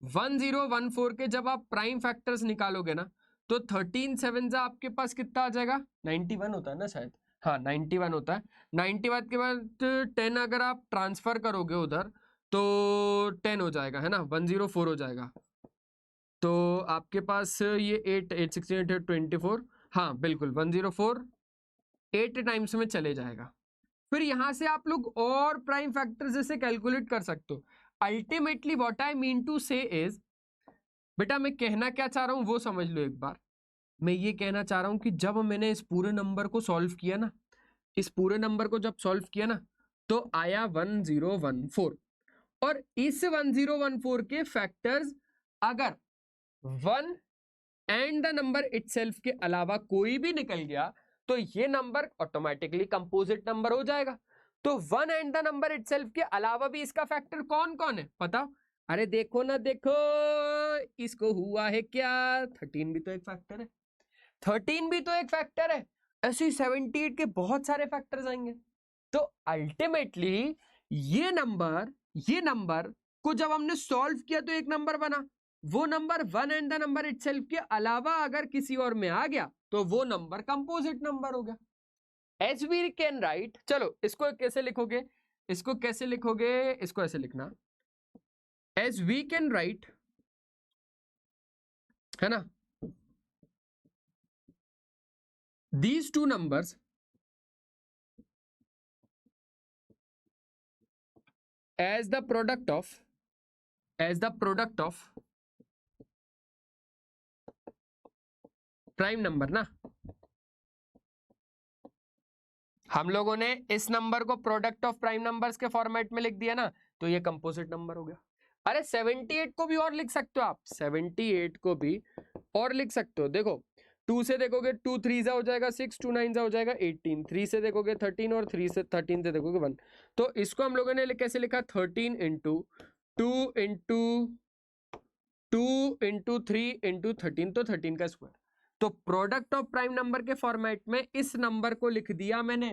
1014 के जब आप प्राइम फैक्टर्स निकालोगे ना तो 13 7 जा आपके पास कितना आ जाएगा? 91 होता है ना शायद, हाँ 91 होता है। 91 के बाद 10 अगर आप ट्रांसफर करोगे उधर तो 10 हो जाएगा, है ना, 104 हो जाएगा। तो आपके पास ये 8 8 16 8 24, हाँ बिल्कुल 104 8 टाइम्स में चले जाएगा। फिर यहां से आप लोग और प्राइम फैक्टर जैसे कैलकुलेट कर सकते हो। Ultimately what I mean to say is, बेटा मैं कहना क्या चाह रहा हूं वो समझ लो एक बार। मैं ये कहना चाह रहा हूं कि जब मैंने इस पूरे नंबर को सॉल्व किया ना, इस पूरे नंबर को जब सॉल्व किया ना तो आया 1014, और इस 1014 के फैक्टर्स अगर 1 एंड द नंबर इटसेल्फ के अलावा कोई भी निकल गया तो ये नंबर ऑटोमेटिकली कंपोजिट नंबर हो जाएगा। तो 1 एंड द नंबर इटसेल्फ के अलावा भी इसका फैक्टर कौन कौन है बताओ? अरे देखो ना देखो, इसको हुआ है क्या? 13 भी तो एक फैक्टर है, 13 भी तो एक फैक्टर है, ऐसे 78 के बहुत सारे फैक्टर्स आएंगे। तो अल्टीमेटली ये नंबर को जब हमने सॉल्व किया तो एक नंबर बना, वो number 1 and the number itself के अलावा अगर किसी और में आ गया तो वो नंबर कंपोजिट नंबर हो गया। एज वी कैन राइट, चलो इसको कैसे लिखोगे? इसको कैसे लिखोगे? इसको ऐसे लिखना, एज वी कैन राइट है ना, these two numbers as the product of prime number ना, हम लोगों ने इस नंबर को प्रोडक्ट ऑफ प्राइम नंबर्स के फॉर्मेट में लिख दिया ना, तो ये कंपोजिट नंबर हो गया। अरे 78 को भी और लिख सकते हो आप, 78 को भी और लिख सकते हो। देखो 2 से देखोगे 2 3 जा हो जाएगा 6, 2 9 जा हो जाएगा 18, 3 से देखोगे 13 और 13 से देखोगे 1। तो इसको हम लोगों ने कैसे लिखा, 13 इंटू 2 इंटू 2 इंटू 3 इंटू 13, तो 13 का स्क्वायर। तो प्रोडक्ट ऑफ प्राइम नंबर के फॉर्मेट में इस नंबर को लिख दिया मैंने,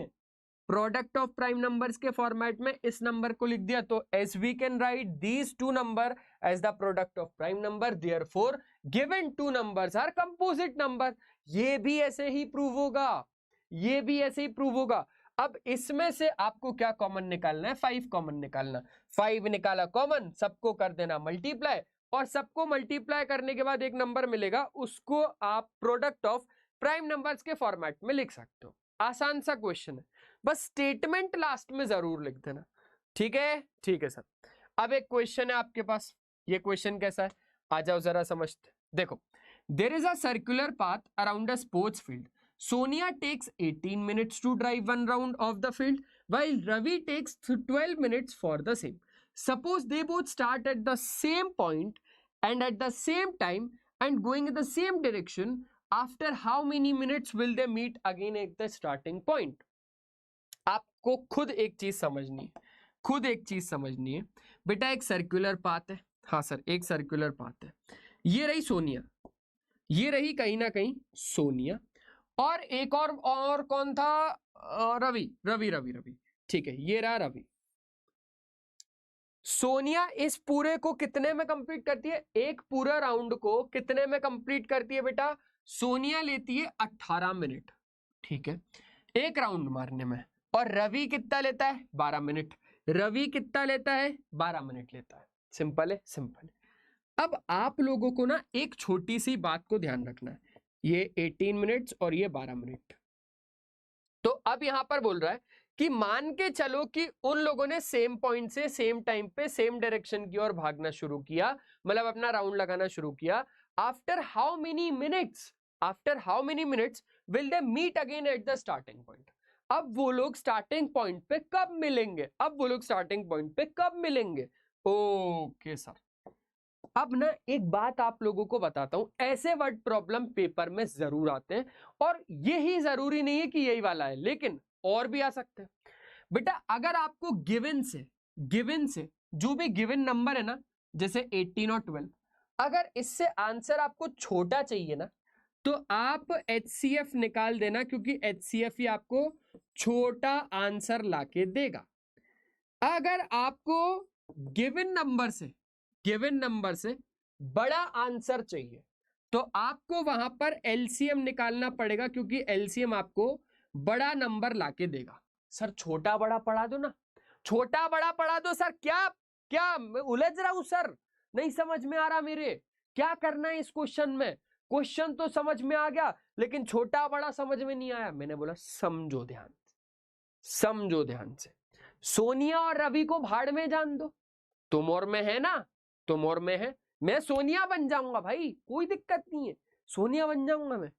प्रोडक्ट ऑफ प्राइम नंबर्स के फॉर्मेट में इस नंबर को लिख दिया। तो as we can write these two number as the product of prime number, therefore given two numbers are composite number. ये भी ऐसे ही प्रूव होगा, ये भी ऐसे ही प्रूव होगा। अब इसमें से आपको क्या कॉमन निकालना है, 5 कॉमन निकालना। 5 निकाला कॉमन, सबको कर देना मल्टीप्लाई, और सबको मल्टीप्लाई करने के बाद एक नंबर मिलेगा, उसको आप प्रोडक्ट ऑफ प्राइम नंबर्स के फॉर्मेट में लिख सकते हो। आसान सा क्वेश्चन है, बस स्टेटमेंट लास्ट में जरूर लिख देना। ठीक है, ठीक है सर। अब एक क्वेश्चन है आपके पास, ये क्वेश्चन कैसा है, आ जाओ जरा समझते। देखो, there is a circular path around a sports field. Sonia takes 18 minutes to drive one round of the field, while Ravi takes 12 minutes for the same. Suppose they both start at the same point and at the same time and going in the same direction. After how many minutes will they meet again at the starting point? आपको खुद एक चीज समझनी है, खुद एक चीज समझनी है बेटा। एक सर्कुलर पाथ है, हाँ सर एक सर्कुलर पाथ है। ये रही सोनिया, ये रही कहीं ना कहीं सोनिया, और एक और कौन था, रवि रवि रवि रवि ठीक है, ये रहा रवि। सोनिया इस पूरे को कितने में कंप्लीट करती है, एक पूरा राउंड को कितने में कंप्लीट करती है बेटा, सोनिया लेती है 18 मिनट, ठीक है, एक राउंड मारने में। और रवि कितना लेता है, 12 मिनट। रवि कितना लेता है, 12 मिनट लेता है। सिंपल है, सिंपल है। अब आप लोगों को ना एक छोटी सी बात को ध्यान रखना है, ये 18 मिनट्स और ये 12 मिनट। तो अब यहां पर बोल रहा है कि मान के चलो कि उन लोगों ने सेम पॉइंट से सेम टाइम पे सेम डायरेक्शन की ओर भागना शुरू किया, मतलब अपना राउंड लगाना शुरू किया। After how many minutes, after how many minutes will they meet again at the starting point. अब वो लोग स्टार्टिंग पॉइंट पे कब मिलेंगे, अब वो लोग स्टार्टिंग पॉइंट पे कब मिलेंगे। ओके सर, अब ना एक बात आप लोगों को बताता हूं, ऐसे वर्ड प्रॉब्लम पेपर में जरूर आते हैं, और यही जरूरी नहीं है कि यही वाला है, लेकिन और भी आ सकते हैं। बेटा अगर आपको गिवन से जो भी गिवन नंबर है ना, जैसे 18 और 12, अगर इससे आंसर आपको छोटा चाहिए ना, तो आप HCF निकाल देना, क्योंकि HCF ही आपको छोटा आंसर लाके देगा। अगर आपको गिवन नंबर से बड़ा आंसर चाहिए, तो आपको वहां पर LCM निकालना पड़ेगा, क्योंकि LCM आपको बड़ा नंबर लाके देगा। सर छोटा बड़ा पढ़ा दो ना, छोटा बड़ा पढ़ा दो सर। क्या क्या मैं उलझ रहा हूं सर, नहीं समझ में आ रहा मेरे, क्या करना है इस क्वेश्चन में। क्वेश्चन तो समझ में आ गया, लेकिन छोटा बड़ा समझ में नहीं आया। मैंने बोला समझो ध्यान, समझो ध्यान से। सोनिया और रवि को भाड़ में जान दो, तुम और मैं है ना, तुम और मैं है, मैं सोनिया बन जाऊंगा भाई, कोई दिक्कत नहीं है, सोनिया बन जाऊंगा मैं।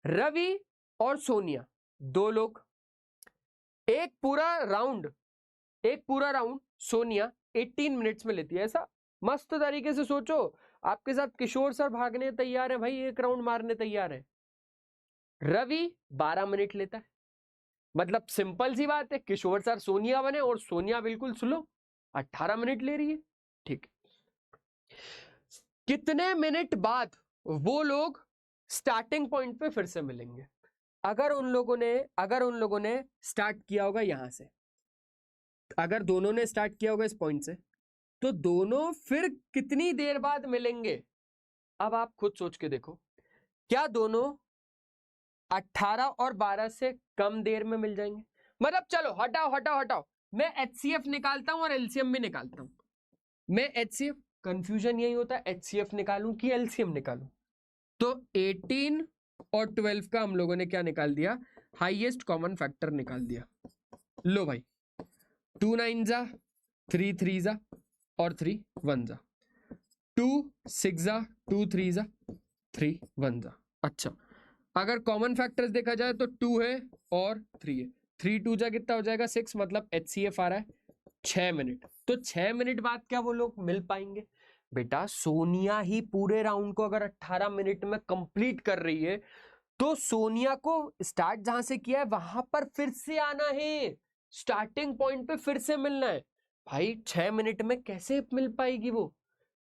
रवि और सोनिया दो लोग, एक पूरा राउंड सोनिया 18 मिनट्स में लेती है। ऐसा मस्त तरीके से सोचो, आपके साथ किशोर सर भागने तैयार है भाई, एक राउंड मारने तैयार है। रवि 12 मिनट लेता है, मतलब सिंपल सी बात है, किशोर सर सोनिया बने और सोनिया बिल्कुल स्लो 18 मिनट ले रही है, ठीक। कितने मिनट बाद वो लोग स्टार्टिंग पॉइंट पे फिर से मिलेंगे। अगर उन लोगों ने स्टार्ट किया होगा यहां से, अगर दोनों ने स्टार्ट किया होगा इस पॉइंट से, तो दोनों फिर कितनी देर बाद मिलेंगे। अब आप खुद सोच के देखो, क्या दोनों 18 और 12 से कम देर में मिल जाएंगे। मतलब चलो हटाओ, मैं HCF निकालता हूं और LCM भी निकालता हूं। मैं HCF, कंफ्यूजन यही होता है HCF निकालूं कि LCM निकालूं। तो 18 और 12 का हम लोगों ने क्या निकाल दिया, हाईएस्ट कॉमन फैक्टर निकाल दिया। लो भाई 2 9 जा, 3 3 जा और 3 1 जा, 2 6 जा, 2 3 जा, 3 1 जा। अच्छा अगर कॉमन फैक्टर्स देखा जाए तो 2 है और 3 है, 3 2 जा कितना हो जाएगा 6, मतलब HCF आ रहा है 6 मिनट। तो 6 मिनट बाद क्या वो लोग मिल पाएंगे? बेटा सोनिया ही पूरे राउंड को अगर 18 मिनट में कंप्लीट कर रही है तो सोनिया को स्टार्ट जहां से किया है वहां पर फिर से आना है, स्टार्टिंग पॉइंट पे फिर से मिलना है। भाई 6 मिनट में कैसे मिल पाएगी वो?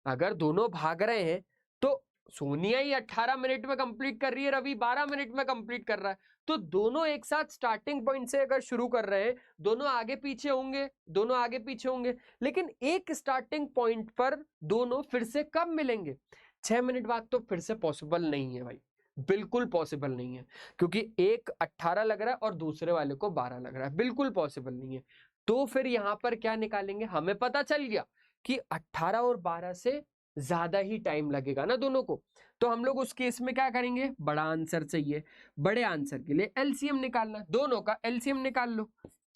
अगर दोनों भाग रहे हैं तो सोनिया ही 18 मिनट में कंप्लीट कर रही है, रवि 12 मिनट में कंप्लीट कर रहा है, तो दोनों एक साथ स्टार्टिंग पॉइंट से अगर शुरू कर रहे हैं, दोनों आगे पीछे होंगे, दोनों आगे पीछे होंगे, लेकिन एक स्टार्टिंग पॉइंट पर दोनों फिर से कब मिलेंगे? 6 मिनट बाद। तो फिर से पॉसिबल नहीं है भाई, बिल्कुल पॉसिबल नहीं है, क्योंकि एक 18 लग रहा है और दूसरे वाले को 12 लग रहा है, बिल्कुल पॉसिबल नहीं है। तो फिर यहां पर क्या निकालेंगे? हमें पता चल गया कि 18 और 12 से ज्यादा ही टाइम लगेगा ना दोनों को, तो हम लोग उस केस में क्या करेंगे? बड़ा आंसर चाहिए, बड़े आंसर के लिए एलसीएम निकालना, दोनों का एलसीएम निकाल लो।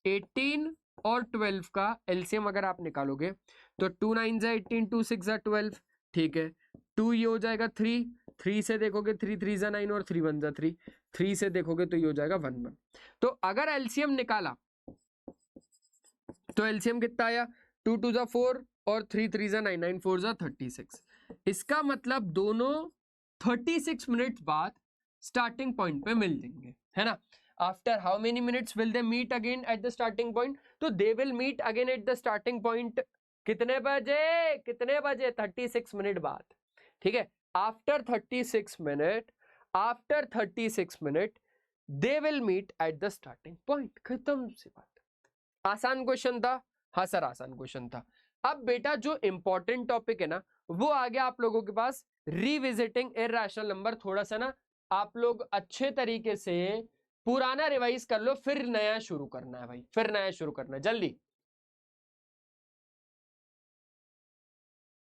18 और 12 का एलसीएम अगर आप निकालोगे तो 2 9 जा 18, 2 6 जा 12, ठीक है, 2 ये हो जाएगा 3, 3 से देखोगे 3 3 जा 9 और 3 1 जा 3, 3 से देखोगे तो ये हो जाएगा 1 1। तो अगर एलसीएम निकाला तो एलसीएम कितना आया? 2 2 जा 4 और 3 3 जा 9, 9 4 जा 36। इसका मतलब दोनों 36 मिनट बाद स्टार्टिंग पॉइंट पे मिल जाएंगे, है ना? After how many minutes will they meet again at the starting point? तो they will meet again at the starting point कितने बजे? कितने बजे? 36 मिनट बाद, ठीक है। After 36 minute, after 36 minute they will meet at the starting point. खत्म सी बात। आसान क्वेश्चन था? हाँ सर आसान क्वेश्चन था। अब बेटा जो इंपॉर्टेंट टॉपिक है ना वो आ गया आप लोगों के पास, रिविजिटिंग इरैशनल नंबर। थोड़ा सा ना आप लोग अच्छे तरीके से पुराना रिवाइज कर लो, फिर नया शुरू करना है भाई, फिर नया शुरू करना है जल्दी,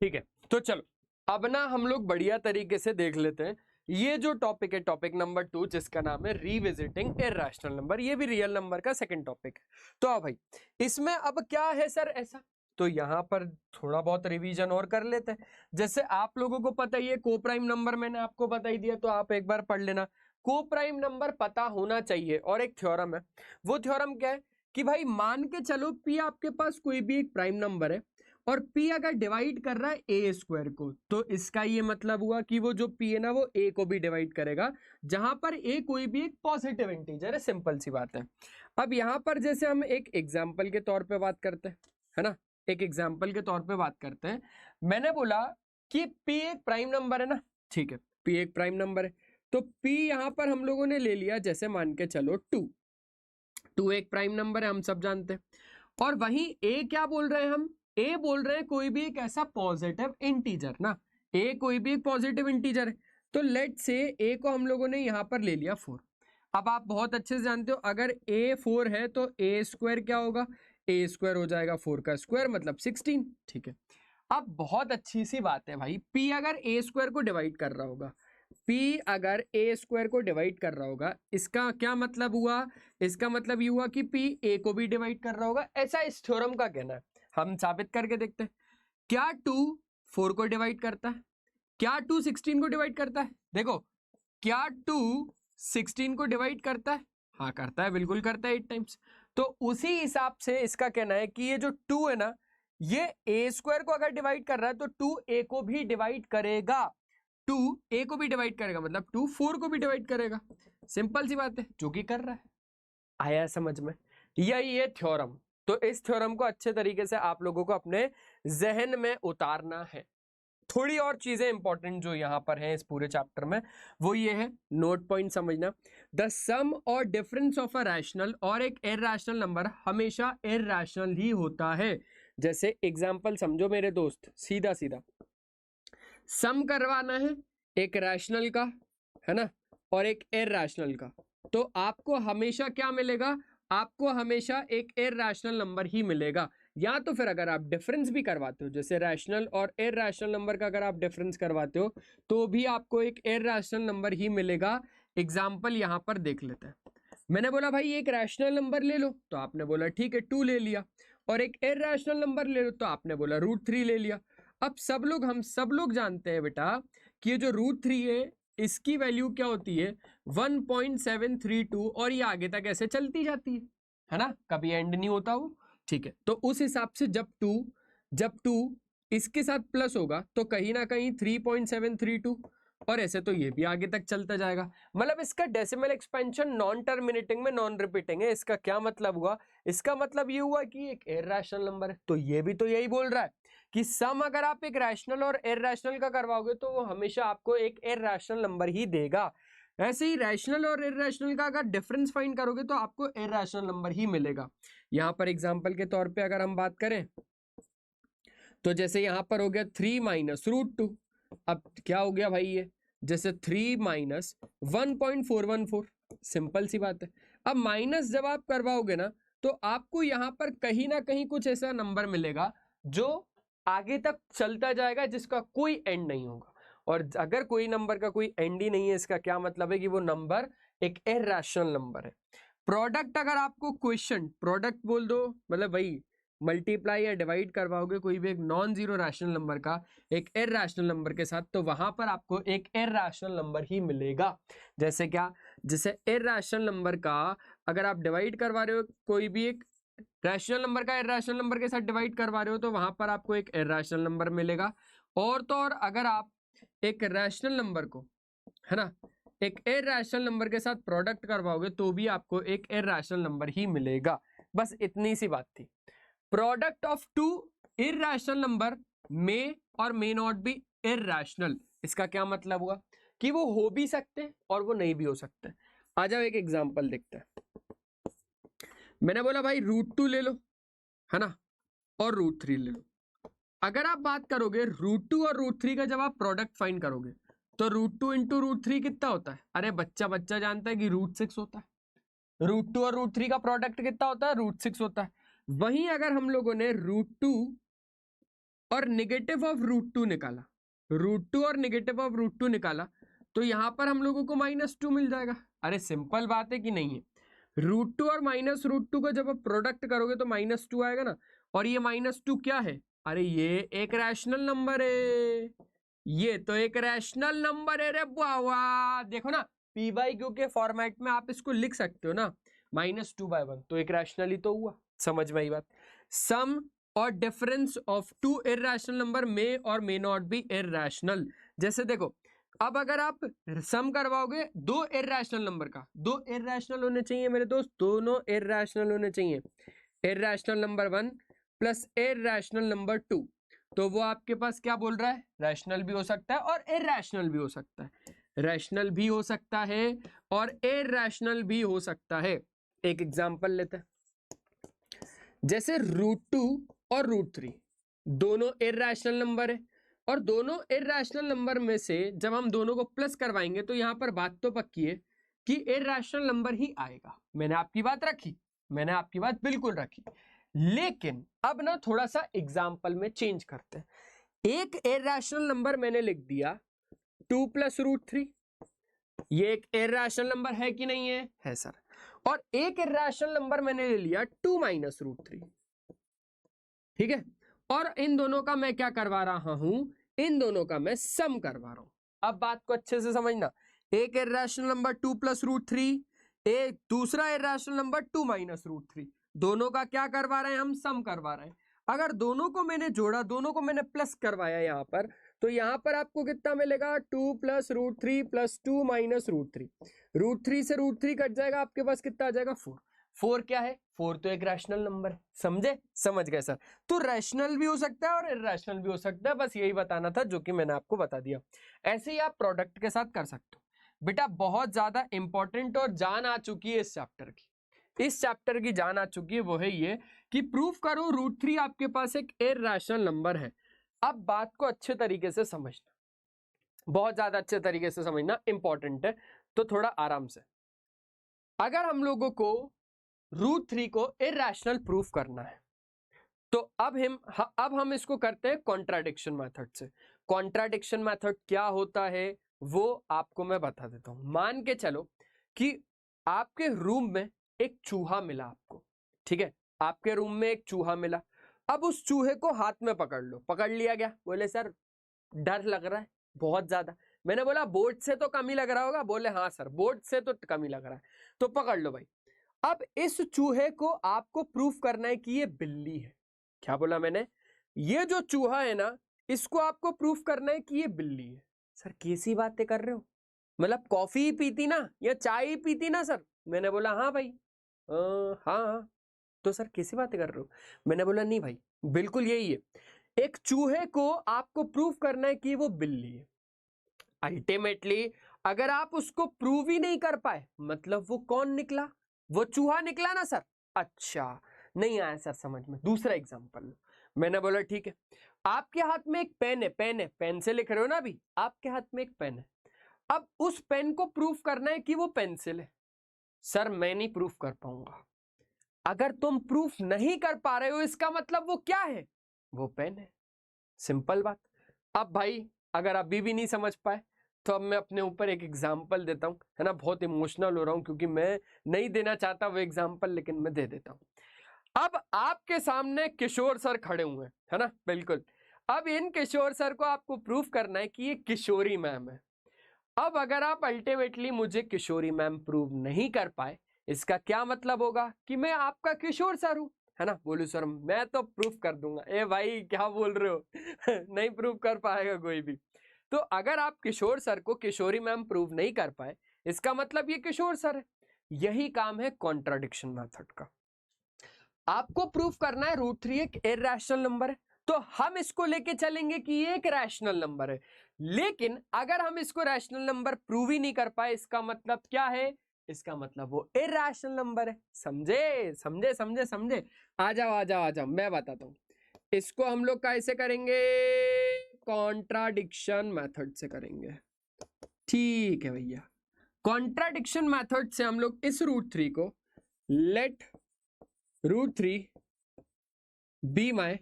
ठीक है। तो चलो अब ना हम लोग बढ़िया तरीके से देख लेते हैं ये जो टॉपिक है, टॉपिक नंबर 2, जिसका नाम है रिविजिटिंग इरैशनल नंबर। ये भी रियल नंबर का सेकंड टॉपिक है। तो आओ भाई इसमें अब क्या है सर ऐसा, तो यहां पर थोड़ा बहुत रिवीजन और कर लेते हैं। जैसे आप लोगों को पता ही है को प्राइम नंबर मैंने आपको बता ही दिया, तो आप एक बार पढ़ लेना। को प्राइम नंबर पता होना चाहिए, और एक थ्योरम है, वो थ्योरम क्या है कि भाई मान के चलो पी आपके पास कोई भी एक प्राइम नंबर है और p अगर डिवाइड कर रहा है ए स्क्वायर को, तो इसका ये मतलब हुआ कि वो जो p है ना वो a को भी डिवाइड करेगा, जहां पर a कोई भी एक पॉजिटिव इंटीजर है। सिंपल सी बात है। अब यहां पर जैसे हम एक एग्जांपल के तौर पे बात करते हैं, है ना, एक एग्जांपल के तौर पे बात करते हैं। मैंने बोला कि p एक प्राइम नंबर है ना, ठीक है, p एक प्राइम नंबर है, तो p यहां पर हम लोगों ने ले लिया, जैसे मान के चलो 2 एक प्राइम नंबर है, हम सब जानते हैं। और वहीं a क्या बोल रहे हैं हम? ए बोल रहे हैं कोई भी एक ऐसा पॉजिटिव इंटीजर ना, ए कोई भी एक पॉजिटिव इंटीजर है। तो लेट से ए को हम लोगों ने यहां पर ले लिया 4। अब आप बहुत अच्छे से जानते हो अगर ए 4 है तो ए स्क्वायर क्या होगा? ए स्क्वायर हो जाएगा 4 का स्क्वायर मतलब 16, ठीक है। अब बहुत अच्छी सी बात है भाई, पी अगर ए स्क्वायर को डिवाइड कर रहा होगा, P अगर ए स्क्वायर को डिवाइड कर रहा होगा, इसका क्या मतलब हुआ? इसका मतलब ये हुआ कि P a को भी डिवाइड कर रहा होगा, ऐसा इस थ्योरम का कहना है। हम साबित करके देखते हैं। क्या 2 4 को डिवाइड करता है? क्या 2 16 को डिवाइड करता है? देखो, क्या 2 16 को डिवाइड करता है? हाँ करता है, बिल्कुल करता है 8 टाइम्स। तो उसी हिसाब से इसका कहना है कि ये जो 2 है ना, ये ए स्क्वायर को अगर डिवाइड कर रहा है तो 2 a को भी डिवाइड करेगा, 2 a को भी डिवाइड करेगा, मतलब 2 4 को भी डिवाइड करेगा। सिंपल सी बात है, जो कि कर रहा है। आया समझ में? यही है थ्योरम। तो इस थ्योरम को अच्छे तरीके से आप लोगों को अपने जहन में उतारना है। थोड़ी और चीजें इंपॉर्टेंट जो यहां पर हैं इस पूरे चैप्टर में, वो ये है, नोट पॉइंट समझना। द सम और डिफरेंस ऑफ अ रैशनल और एक इरैशनल नंबर हमेशा इरैशनल ही होता है। जैसे एग्जांपल समझो मेरे दोस्त, सीधा सीधा सम करवाना है एक रैशनल का, है ना, और एक इरैशनल का, तो आपको हमेशा क्या मिलेगा? आपको हमेशा एक इरैशनल नंबर ही मिलेगा। या तो फिर अगर आप डिफरेंस भी करवाते हो, जैसे रैशनल और इरैशनल नंबर का अगर आप डिफरेंस करवाते हो तो भी आपको एक इरैशनल नंबर ही मिलेगा। एग्जाम्पल यहाँ पर देख लेते हैं। मैंने बोला भाई एक रैशनल नंबर ले लो, तो आपने बोला ठीक है 2 ले लिया, और एक इरैशनल नंबर ले लो तो आपने बोला √3 ले लिया। अब हम सब लोग जानते हैं बेटा कि ये जो √3 है इसकी वैल्यू क्या होती है 1.732, और ये आगे तक ऐसे चलती जाती है ना, कभी एंड नहीं होता वो। ठीक है, तो उस हिसाब से जब टू इसके साथ प्लस होगा तो कहीं ना कहीं 3.732, और ऐसे तो ये भी आगे तक चलता जाएगा। मतलब इसका डेसिमल एक्सपेंशन नॉन टर्मिनेटिंग में नॉन रिपीटिंग है। इसका क्या मतलब हुआ, इसका मतलब ये हुआ कि एक इरैशनल नंबर है। तो ये भी तो यही बोल रहा है कि सम अगर आप एक रैशनल और इरैशनल का करवाओगे तो वो हमेशा आपको एक इरैशनल नंबर ही देगा। ऐसे ही रैशनल और इरैशनल का अगर डिफरेंस फाइंड करोगे तो आपको इरैशनल नंबर ही मिलेगा। यहाँ पर एग्जाम्पल के तौर पर अगर हम बात करें तो जैसे यहाँ पर हो गया 3 माइनस √2। अब क्या हो गया भाई, ये जैसे 3 माइनस 1.414, सिंपल सी बात है। अब माइनस जब आप करवाओगे ना तो आपको यहाँ पर कहीं ना कहीं कुछ ऐसा नंबर मिलेगा जो आगे तक चलता जाएगा, जिसका कोई एंड नहीं होगा। और अगर कोई नंबर का कोई एंड ही नहीं है, इसका क्या मतलब है कि वो नंबर एक इरैशनल नंबर है। प्रोडक्ट अगर आपको क्वेश्चन प्रोडक्ट बोल दो, मतलब वही मल्टीप्लाई या डिवाइड करवाओगे कोई भी एक नॉन जीरो रैशनल नंबर का एक इरैशनल नंबर के साथ, तो वहां पर आपको एक इरैशनल नंबर ही मिलेगा। जैसे क्या, जैसे इरैशनल नंबर का अगर आप डिवाइड करवा रहे हो कोई भी एक रैशनल नंबर का इरैशनल नंबर के साथ डिवाइड करवा रहे हो तो वहां पर आपको एक इरैशनल नंबर मिलेगा। और तो और अगर आप एक रैशनल नंबर को, है ना, एक इरैशनल नंबर के साथ प्रोडक्ट करवाओगे तो भी आपको एक इरैशनल नंबर ही मिलेगा। बस इतनी सी बात थी। Product of two irrational number may or may not be irrational, इसका क्या मतलब हुआ कि वो हो भी सकते हैं और वो नहीं भी हो सकते। आ जाओ एक एग्जांपल देखते हैं। मैंने बोला भाई √2 ले लो, है ना, और √3 ले लो। अगर आप बात करोगे √2 और √3 का जब आप प्रोडक्ट फाइंड करोगे तो √2 इंटू √3 कितना होता है? अरे बच्चा जानता है कि √6 होता है। √2 और √3 का प्रोडक्ट कितना होता है? √6 होता है। वहीं अगर हम लोगों ने √2 और नेगेटिव ऑफ √2 निकाला, √2 और नेगेटिव ऑफ √2 निकाला, तो यहां पर हम लोगों को -2 मिल जाएगा। अरे सिंपल बात है कि नहीं है? √2 और -√2 का जब आप प्रोडक्ट करोगे तो -2 आएगा ना, और ये -2 क्या है? अरे ये एक रैशनल नंबर है, ये तो एक रैशनल नंबर है रे वाह। देखो ना, p/q के फॉर्मेट में आप इसको लिख सकते हो ना, -2/1, तो एक रैशनल ही तो हुआ। समझ में आई बात? सम और difference of two irrational number may or may not be irrational. जैसे देखो, अब अगर आप सम करवाओगे दो इरैशनल नंबर का, दो इरैशनल होने चाहिए मेरे दोस्त, दोनों इरैशनल होने चाहिए। Irrational number 1 plus irrational number 2, तो वो आपके पास क्या बोल रहा है? रैशनल भी हो सकता है और इरैशनल भी हो सकता है। रैशनल भी हो सकता है और इरैशनल भी हो सकता है। एक एग्जांपल लेते हैं। जैसे √2 और √3 दोनों इरैशनल नंबर है, और दोनों इरैशनल नंबर में से जब हम दोनों को प्लस करवाएंगे तो यहां पर बात तो पक्की है कि इरैशनल नंबर ही आएगा। मैंने आपकी बात रखी, मैंने आपकी बात बिल्कुल रखी। लेकिन अब ना थोड़ा सा एग्जाम्पल में चेंज करते हैं। एक इरैशनल नंबर मैंने लिख दिया 2 + √3, ये एक इरैशनल नंबर है कि नहीं है? है सर। और एक इरैशनल नंबर मैंने ले लिया 2 - √3, ठीक है, और इन दोनों का मैं क्या करवा रहा हूं? इन दोनों का मैं सम करवा रहा हूं। अब बात को अच्छे से समझना, एक इरैशनल नंबर 2 + √3, एक दूसरा इरैशनल नंबर 2 - √3, दोनों का क्या करवा रहे हैं? हम सम करवा रहे हैं। अगर दोनों को मैंने जोड़ा, दोनों को मैंने प्लस करवाया यहां पर, तो यहां पर आपको कितना मिलेगा? 2 + √3 + 2 - √3, √3 से √3 कट जाएगा, आपके पास कितना आ जाएगा? 4। 4 क्या है? 4 तो एक रैशनल नंबर है। समझे? समझ गए सर। तो रैशनल भी हो सकता है और इरैशनल भी हो सकता है, बस यही बताना था जो कि मैंने आपको बता दिया। ऐसे ही आप प्रोडक्ट के साथ कर सकते हो। बेटा बहुत ज्यादा इंपॉर्टेंट और जान आ चुकी है इस चैप्टर की, इस चैप्टर की जान आ चुकी है, वो है ये कि प्रूफ करो √3 आपके पास एक इरैशनल नंबर है। अब बात को अच्छे तरीके से समझना, बहुत ज्यादा अच्छे तरीके से समझना, इंपॉर्टेंट है, तो थोड़ा आराम से। अगर हम लोगों को √3 को इरैशनल प्रूफ करना है तो अब हम इसको करते हैं कॉन्ट्राडिक्शन मेथड से। कॉन्ट्राडिक्शन मेथड क्या होता है वो आपको मैं बता देता हूं। मान के चलो कि आपके रूम में एक चूहा मिला आपको, ठीक है, आपके रूम में एक चूहा मिला। अब उस चूहे को हाथ में पकड़ लो, पकड़ लिया गया। बोले सर डर लग रहा है बहुत ज्यादा। मैंने बोला बोर्ड से तो कम ही लग रहा होगा। बोले हाँ सर बोर्ड से तो कम ही लग रहा है। तो पकड़ लो भाई। अब इस चूहे को आपको प्रूफ करना है कि ये बिल्ली है। क्या बोला मैंने? ये जो चूहा है ना, इसको आपको प्रूफ करना है कि ये बिल्ली है। सर कैसी बातें कर रहे हो, मतलब कॉफी ही पीती ना या चाय ही पीती ना सर? मैंने बोला हाँ भाई, हाँ। तो सर कैसी बातें कर रहे हो? मैंने बोला नहीं भाई बिल्कुल यही है। एक चूहे को आपको प्रूफ करना है कि वो बिल्ली है। अल्टीमेटली अगर आप उसको प्रूव ही नहीं कर पाए, मतलब वो कौन निकला? वो चूहा निकला ना सर। अच्छा नहीं आया सर समझ में। दूसरा एग्जांपल लो। मैंने बोला ठीक है, आपके हाथ में एक पेन है, पेन से लिख रहे हो ना अभी, आपके हाथ में एक पेन है। अब उस पेन को प्रूफ करना है कि वो पेंसिल है। सर मैं नहीं प्रूफ कर पाऊंगा। अगर तुम प्रूफ नहीं कर पा रहे हो इसका मतलब वो क्या है? वो पेन है। सिंपल बात। अब भाई अगर अभी भी नहीं समझ पाए तो अब मैं अपने ऊपर एक एग्जाम्पल देता हूँ, है ना। बहुत इमोशनल हो रहा हूँ क्योंकि मैं नहीं देना चाहता वो एग्जाम्पल, लेकिन मैं दे देता हूँ। अब आपके सामने किशोर सर खड़े हुए हैं, है ना, बिल्कुल। अब इन किशोर सर को आपको प्रूफ करना है कि ये किशोरी मैम है। अब अगर आप अल्टीमेटली मुझे किशोरी मैम प्रूव नहीं कर पाए, इसका क्या मतलब होगा? कि मैं आपका किशोर सर हूं, है ना। बोलू सर मैं तो प्रूफ कर दूंगा। ए भाई क्या बोल रहे हो नहीं प्रूफ कर पाएगा कोई भी। तो अगर आप किशोर सर को किशोरी मैम प्रूव नहीं कर पाए, इसका मतलब ये किशोर सर है। यही काम है कॉन्ट्राडिक्शन मेथड का। आपको प्रूफ करना है √3 एक इरैशनल नंबर है, तो हम इसको लेके चलेंगे कि ये एक रैशनल नंबर है। लेकिन अगर हम इसको रैशनल नंबर प्रूव ही नहीं कर पाए, इसका मतलब क्या है? इसका मतलब वो इरैशनल नंबर है। समझे समझे समझे समझे? आ जाओ आ जाओ आ जाओ, मैं बताता हूं। इसको हम लोग कैसे करेंगे? कॉन्ट्राडिक्शन मेथड से करेंगे। ठीक है भैया, कॉन्ट्राडिक्शन मेथड से हम लोग इस √3 को let √3 be my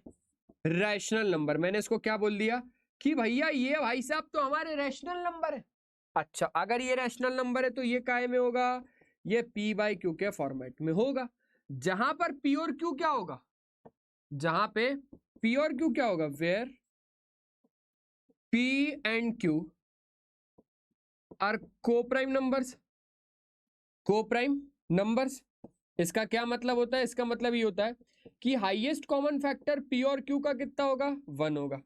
rational number. मैंने इसको क्या बोल दिया कि भैया ये भाई साहब तो हमारे रैशनल नंबर है। अच्छा अगर ये रैशनल नंबर है तो ये काय में होगा? ये p/q के फॉर्मेट में होगा। जहां पर p और q क्या होगा? जहां पे p और q क्या होगा? Where p and q are coprime numbers. Coprime numbers, इसका क्या मतलब होता है? इसका मतलब ये होता है कि हाईएस्ट कॉमन फैक्टर p और q का कितना होगा? 1 होगा।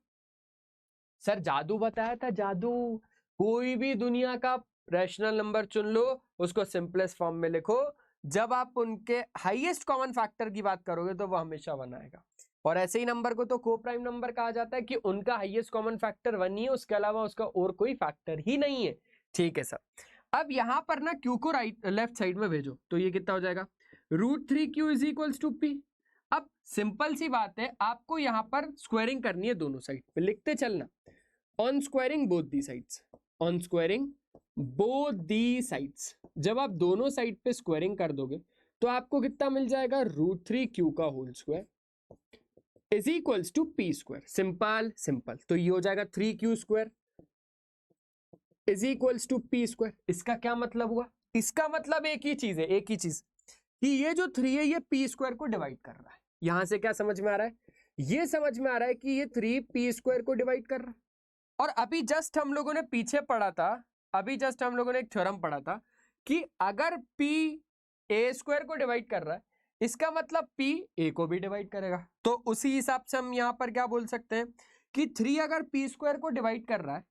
सर जादू बताया था, जादू। कोई भी दुनिया का रैशनल नंबर चुन लो, उसको सिंपलेस्ट फॉर्म में लिखो। जब आप उनके हाईएस्ट कॉमन फैक्टर की बात करोगे तो वो हमेशा 1 आएगा। और ऐसे ही नंबर को तो कोप्राइम नंबर कहा जाता है कि उनका हाईएस्ट कॉमन फैक्टर 1 ही है, उसके अलावा उसका और कोई फैक्टर ही नहीं है। ठीक है सर। अब यहां पर ना q को लेफ्ट साइड में भेजो तो ये कितना हो जाएगा? √3q is equals to p। अब सिंपल सी बात है, आपको यहां पर स्क्वायरिंग करनी है दोनों साइड पे, लिखते चलना। On squaring both the sides, on squaring both the sides. जब आप दोनों साइड पे स्क्वायरिंग कर दोगे तो आपको कितना मिल जाएगा? √3q का whole square is equals to p square. Simple simple. तो ये हो जाएगा 3q square is equals to p square. इसका क्या मतलब हुआ? इसका मतलब एक ही चीज है, एक ही चीज, कि ये जो 3 है ये p स्क्वायर को डिवाइड कर रहा है। यहां से क्या समझ में आ रहा है? ये समझ में आ रहा है कि ये 3 p स्क्वायर को डिवाइड कर रहा है। और अभी जस्ट हम लोगों ने पीछे पढ़ा था, अभी जस्ट हम लोगों ने एक थ्योरम पढ़ा था कि अगर p a स्क्वायर को डिवाइड कर रहा है, इसका मतलब p a को भी डिवाइड करेगा। तो उसी हिसाब से हम यहां पर क्या बोल सकते हैं कि 3 अगर p स्क्वायर को डिवाइड कर रहा है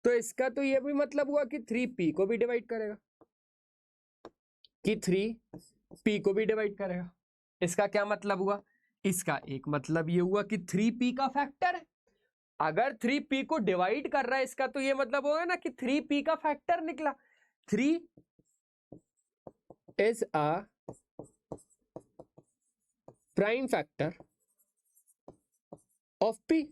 तो इसका तो ये भी मतलब हुआ कि 3p को भी डिवाइड करेगा, कि 3p को भी डिवाइड करेगा। इसका क्या मतलब हुआ? इसका एक मतलब ये हुआ कि 3p का फैक्टर है। अगर 3p को डिवाइड कर रहा है, इसका तो ये मतलब होगा ना कि 3p का फैक्टर निकला। 3 is a prime factor of p,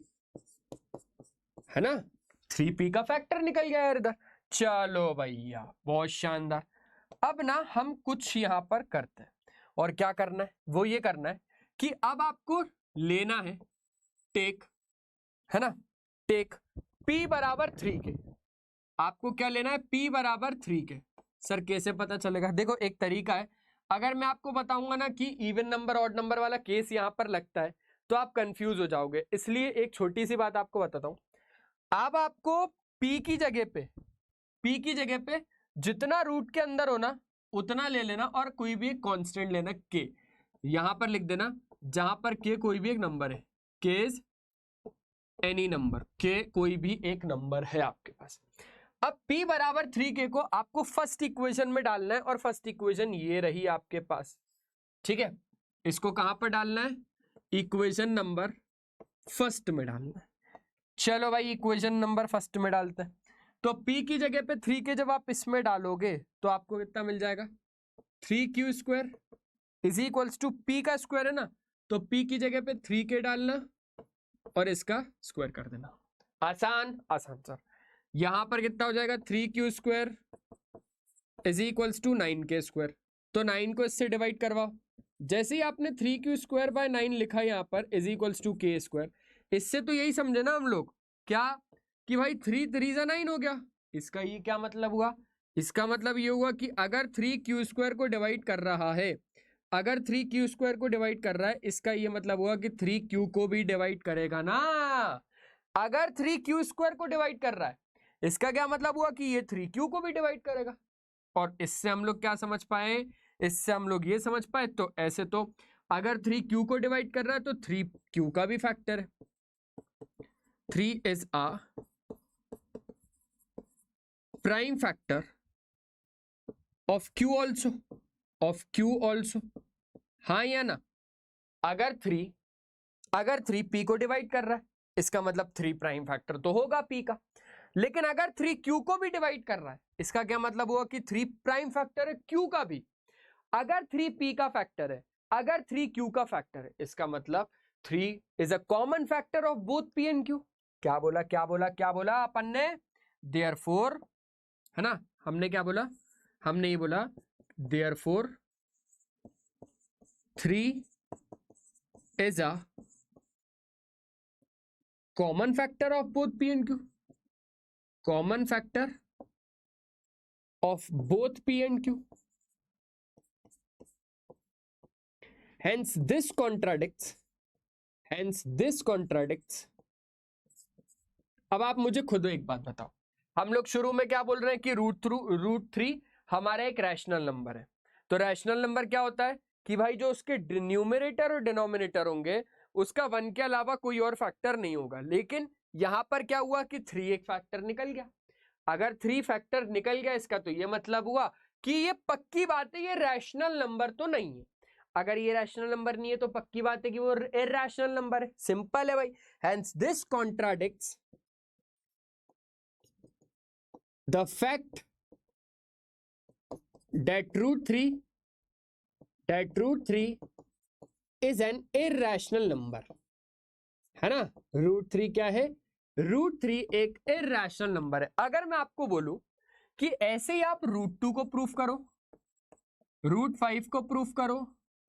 है ना। 3p का फैक्टर निकल गया यार इधर। चलो भैया बहुत शानदार। अब ना हम कुछ यहां पर करते हैं, और क्या करना है वो ये करना है कि अब आपको लेना है टेक, है ना, टेक p बराबर 3 के, आपको क्या लेना है, p बराबर 3 के। सर कैसे पता चलेगा, देखो एक तरीका है, अगर मैं आपको बताऊंगा ना कि इवन नंबर ऑड नंबर वाला केस यहां पर लगता है तो आप कंफ्यूज हो जाओगे, इसलिए एक छोटी सी बात आपको बताता हूं। अब आपको p की जगह पे जितना रूट के अंदर हो ना उतना ले लेना और कोई भी एक कांस्टेंट लेना k, यहां पर लिख देना जहां पर k कोई भी एक नंबर है, k is any number, k कोई भी एक नंबर है आपके पास। अब p बराबर 3k को आपको फर्स्ट इक्वेशन में डालना है और फर्स्ट इक्वेशन ये रही आपके पास, ठीक है, इसको कहां पर डालना है, इक्वेशन नंबर फर्स्ट में डालना है। चलो भाई इक्वेशन नंबर फर्स्ट में डालते हैं, तो p की जगह पे 3k जब आप इसमें डालोगे तो आपको कितना मिल जाएगा, 3q square is equals to p का स्क्वायर है ना, तो p की जगह पे 3k डालना और इसका स्क्वायर कर देना, आसान आसान सर। यहां पर कितना हो जाएगा, 3q square is equals to 9k square, तो 9 को इससे डिवाइड करवाओ, जैसे ही आपने 3q स्क्वायर बाय 9 लिखा यहाँ पर is equals to k square, इससे तो यही समझे ना हम लोग क्या कि भाई 3 3 9 हो गया। इसका ये क्या मतलब हुआ, इसका मतलब ये हुआ कि अगर 3q स्क्वायर को डिवाइड कर रहा है, अगर 3q स्क्वायर को डिवाइड कर रहा है, इसका ये मतलब हुआ कि 3q को भी डिवाइड करेगा ना। अगर 3q स्क्वायर को डिवाइड कर रहा है, इसका क्या मतलब हुआ कि ये 3q को भी डिवाइड करेगा। और इससे हम लोग क्या समझ पाए, इससे हम लोग ये समझ पाए, तो ऐसे तो अगर 3q को डिवाइड कर रहा है तो 3q का भी फैक्टर है, 3 is a prime factor of q also, of q also, हाँ या ना। अगर 3 p को डिवाइड कर रहा है, इसका मतलब 3 प्राइम फैक्टर तो होगा p का, लेकिन अगर 3q को भी डिवाइड कर रहा है, इसका क्या मतलब हुआ कि 3 प्राइम फैक्टर है q का भी। अगर 3p का फैक्टर है, अगर 3q का फैक्टर है, इसका मतलब 3 is a common factor of both p and q। क्या बोला क्या बोला क्या बोला अपन ने, देयरफॉर, है ना, हमने क्या बोला, हमने ये बोला therefore 3 is a common factor of both p and q, common factor of both p and q, hence this contradicts, अब आप मुझे खुद एक बात बताओ, हम लोग शुरू में क्या बोल रहे हैं कि रूट थ्री हमारा एक रैशनल नंबर है, तो रैशनल नंबर क्या होता है कि भाई जो उसके न्यूमरेटर और डिनोमिनेटर होंगे उसका 1 के अलावा कोई और फैक्टर नहीं होगा, लेकिन यहां पर क्या हुआ कि 3 एक फैक्टर निकल गया। अगर 3 फैक्टर निकल गया, इसका तो ये मतलब हुआ कि ये पक्की बात है ये रैशनल नंबर तो नहीं है। अगर ये रैशनल नंबर नहीं है तो पक्की बात है कि वो इरैशनल नंबर है, सिंपल है भाई। Hence this contradicts the fact that root 3 is an irrational number, है ना, रूट 3 क्या है, रूट 3 एक इरैशनल नंबर है। अगर मैं आपको बोलूं कि ऐसे ही आप रूट 2 को प्रूफ करो, रूट 5 को प्रूफ करो,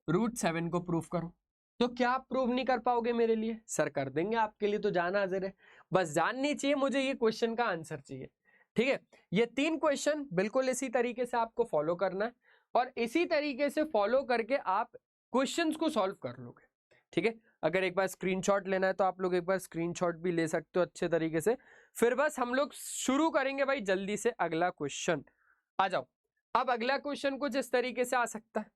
रूट 7 को प्रूफ करो, तो क्या आप प्रूव नहीं कर पाओगे मेरे लिए, सर कर देंगे आपके लिए, तो जाना हाजिर है, बस जाननी चाहिए मुझे ये क्वेश्चन का आंसर चाहिए, ठीक है। ये 3 क्वेश्चन बिल्कुल इसी तरीके से आपको फॉलो करना है और इसी तरीके से फॉलो करके आप क्वेश्चंस को सॉल्व कर लोगे, ठीक है। अगर एक बार स्क्रीनशॉट लेना है तो आप लोग एक बार स्क्रीनशॉट भी ले सकते हो अच्छे तरीके से। फिर बस हम लोग शुरू करेंगे भाई जल्दी से अगला क्वेश्चन, आ जाओ। अब अगला क्वेश्चन कुछ इस तरीके से आ सकता है।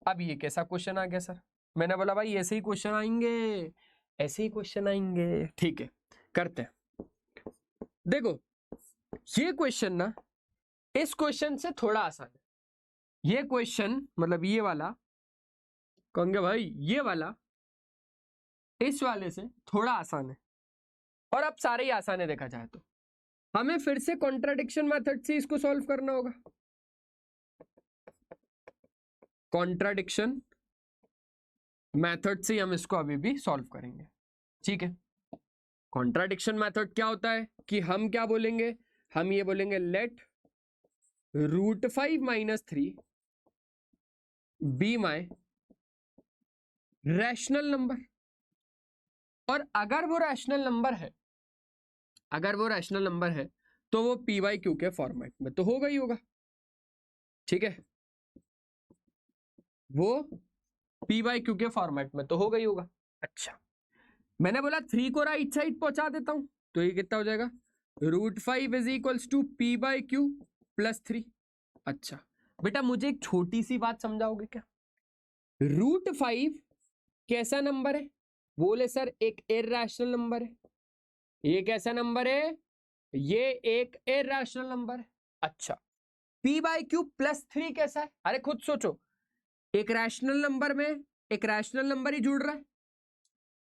अब ये कैसा क्वेश्चन आ गया सर, मैंने बोला भाई ऐसे ही क्वेश्चन आएंगे, ऐसे ही क्वेश्चन आएंगे, ठीक है करते हैं। देखो ये क्वेश्चन ना इस क्वेश्चन से थोड़ा आसान है, ये क्वेश्चन मतलब ये वाला कहोगे भाई ये वाला इस वाले से थोड़ा आसान है, और अब सारे ही आसान है देखा जाए तो। हमें फिर से कॉन्ट्राडिक्शन मेथड से इसको सॉल्व करना होगा, कॉन्ट्राडिक्शन मेथड से हम इसको अभी भी सॉल्व करेंगे, ठीक है। कॉन्ट्राडिक्शन मेथड क्या होता है कि हम क्या बोलेंगे, हम ये बोलेंगे let root 5 minus 3 be my rational number, और अगर वो रैशनल नंबर है, अगर वो रैशनल नंबर है तो वो पी बाई क्यू के फॉर्मेट में तो होगा ही होगा। ठीक है, वो पी बाई क्यू के फॉर्मेट में तो होगा ही होगा। अच्छा, मैंने बोला 3 को राइट साइड पहुंचा देता हूं, तो ये कितना हो जाएगा, √5 is equals to p by q plus 3। अच्छा बेटा, मुझे एक छोटी सी बात समझाओगे क्या? √5 कैसा नंबर है? बोले सर एक इरैशनल नंबर है। ये कैसा नंबर है? ये एक इरैशनल नंबर है। अच्छा, पी बाई क्यू प्लस 3 कैसा है? अरे खुद सोचो, एक रैशनल नंबर में एक रैशनल नंबर ही जुड़ रहा है,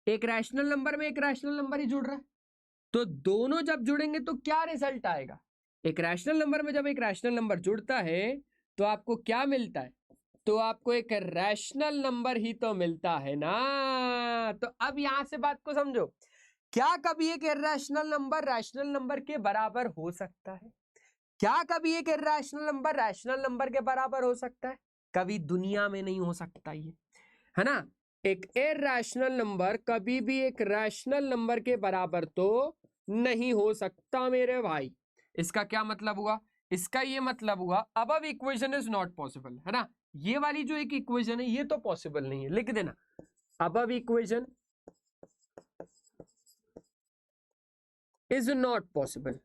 एक रैशनल नंबर में एक रैशनल नंबर ही जुड़ रहा है, तो दोनों जब जुड़ेंगे तो क्या रिजल्ट आएगा? एक रैशनल नंबर में जब एक रैशनल नंबर जुड़ता है तो आपको क्या मिलता है? तो आपको एक रैशनल नंबर ही तो मिलता है ना। तो अब यहां से बात को समझो, क्या कभी एक इरैशनल नंबर रैशनल नंबर के बराबर हो सकता है? क्या कभी एक इरैशनल नंबर रैशनल नंबर के बराबर हो सकता है? कभी दुनिया में नहीं हो सकता ये, है ना। एक इरैशनल नंबर कभी भी एक रैशनल नंबर के बराबर तो नहीं हो सकता मेरे भाई। इसका क्या मतलब हुआ? इसका ये मतलब हुआ above equation is not possible, है ना। ये वाली जो एक इक्वेशन है ये तो पॉसिबल नहीं है, लिख देना above equation is not possible.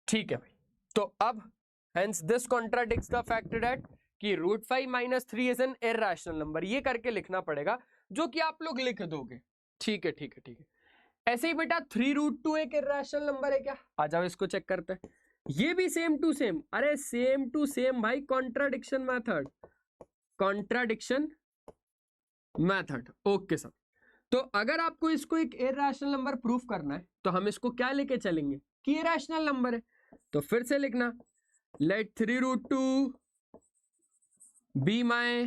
ठीक है भाई, तो अब hence this contradicts the fact that कि √5 - 3 इज एन इरैशनल नंबर। ये करके लिखना पड़ेगा, जो कि आप लोग लिख दोगे। ठीक है ठीक है ठीक है। ऐसे ही बेटा 3√2 एक इरैशनल नंबर है क्या? आ जाओ इसको चेक करते हैं। ये भी सेम टू सेम, अरे सेम टू सेम भाई, contradiction method, contradiction method. Okay sir, तो अगर आपको इसको एक इरैशनल नंबर प्रूफ करना है तो हम इसको क्या लेके चलेंगे कि इरैशनल नंबर है। तो फिर से लिखना, let 3√2 be my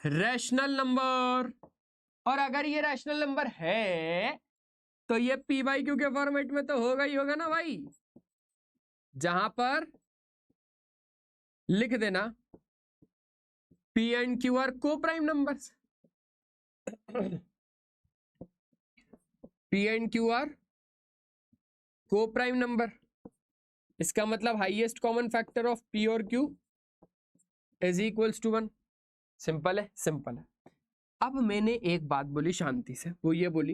rational number. और अगर ये रैशनल नंबर है तो ये पी बाई क्यू के फॉर्मेट में तो होगा ही होगा ना भाई, जहां पर लिख देना P and Q are coprime numbers, P and Q are coprime number. इसका मतलब highest common factor of P और Q is equals to 1। Simple है, सिंपल है। अब मैंने एक बात बोली शांति से, वो ये बोली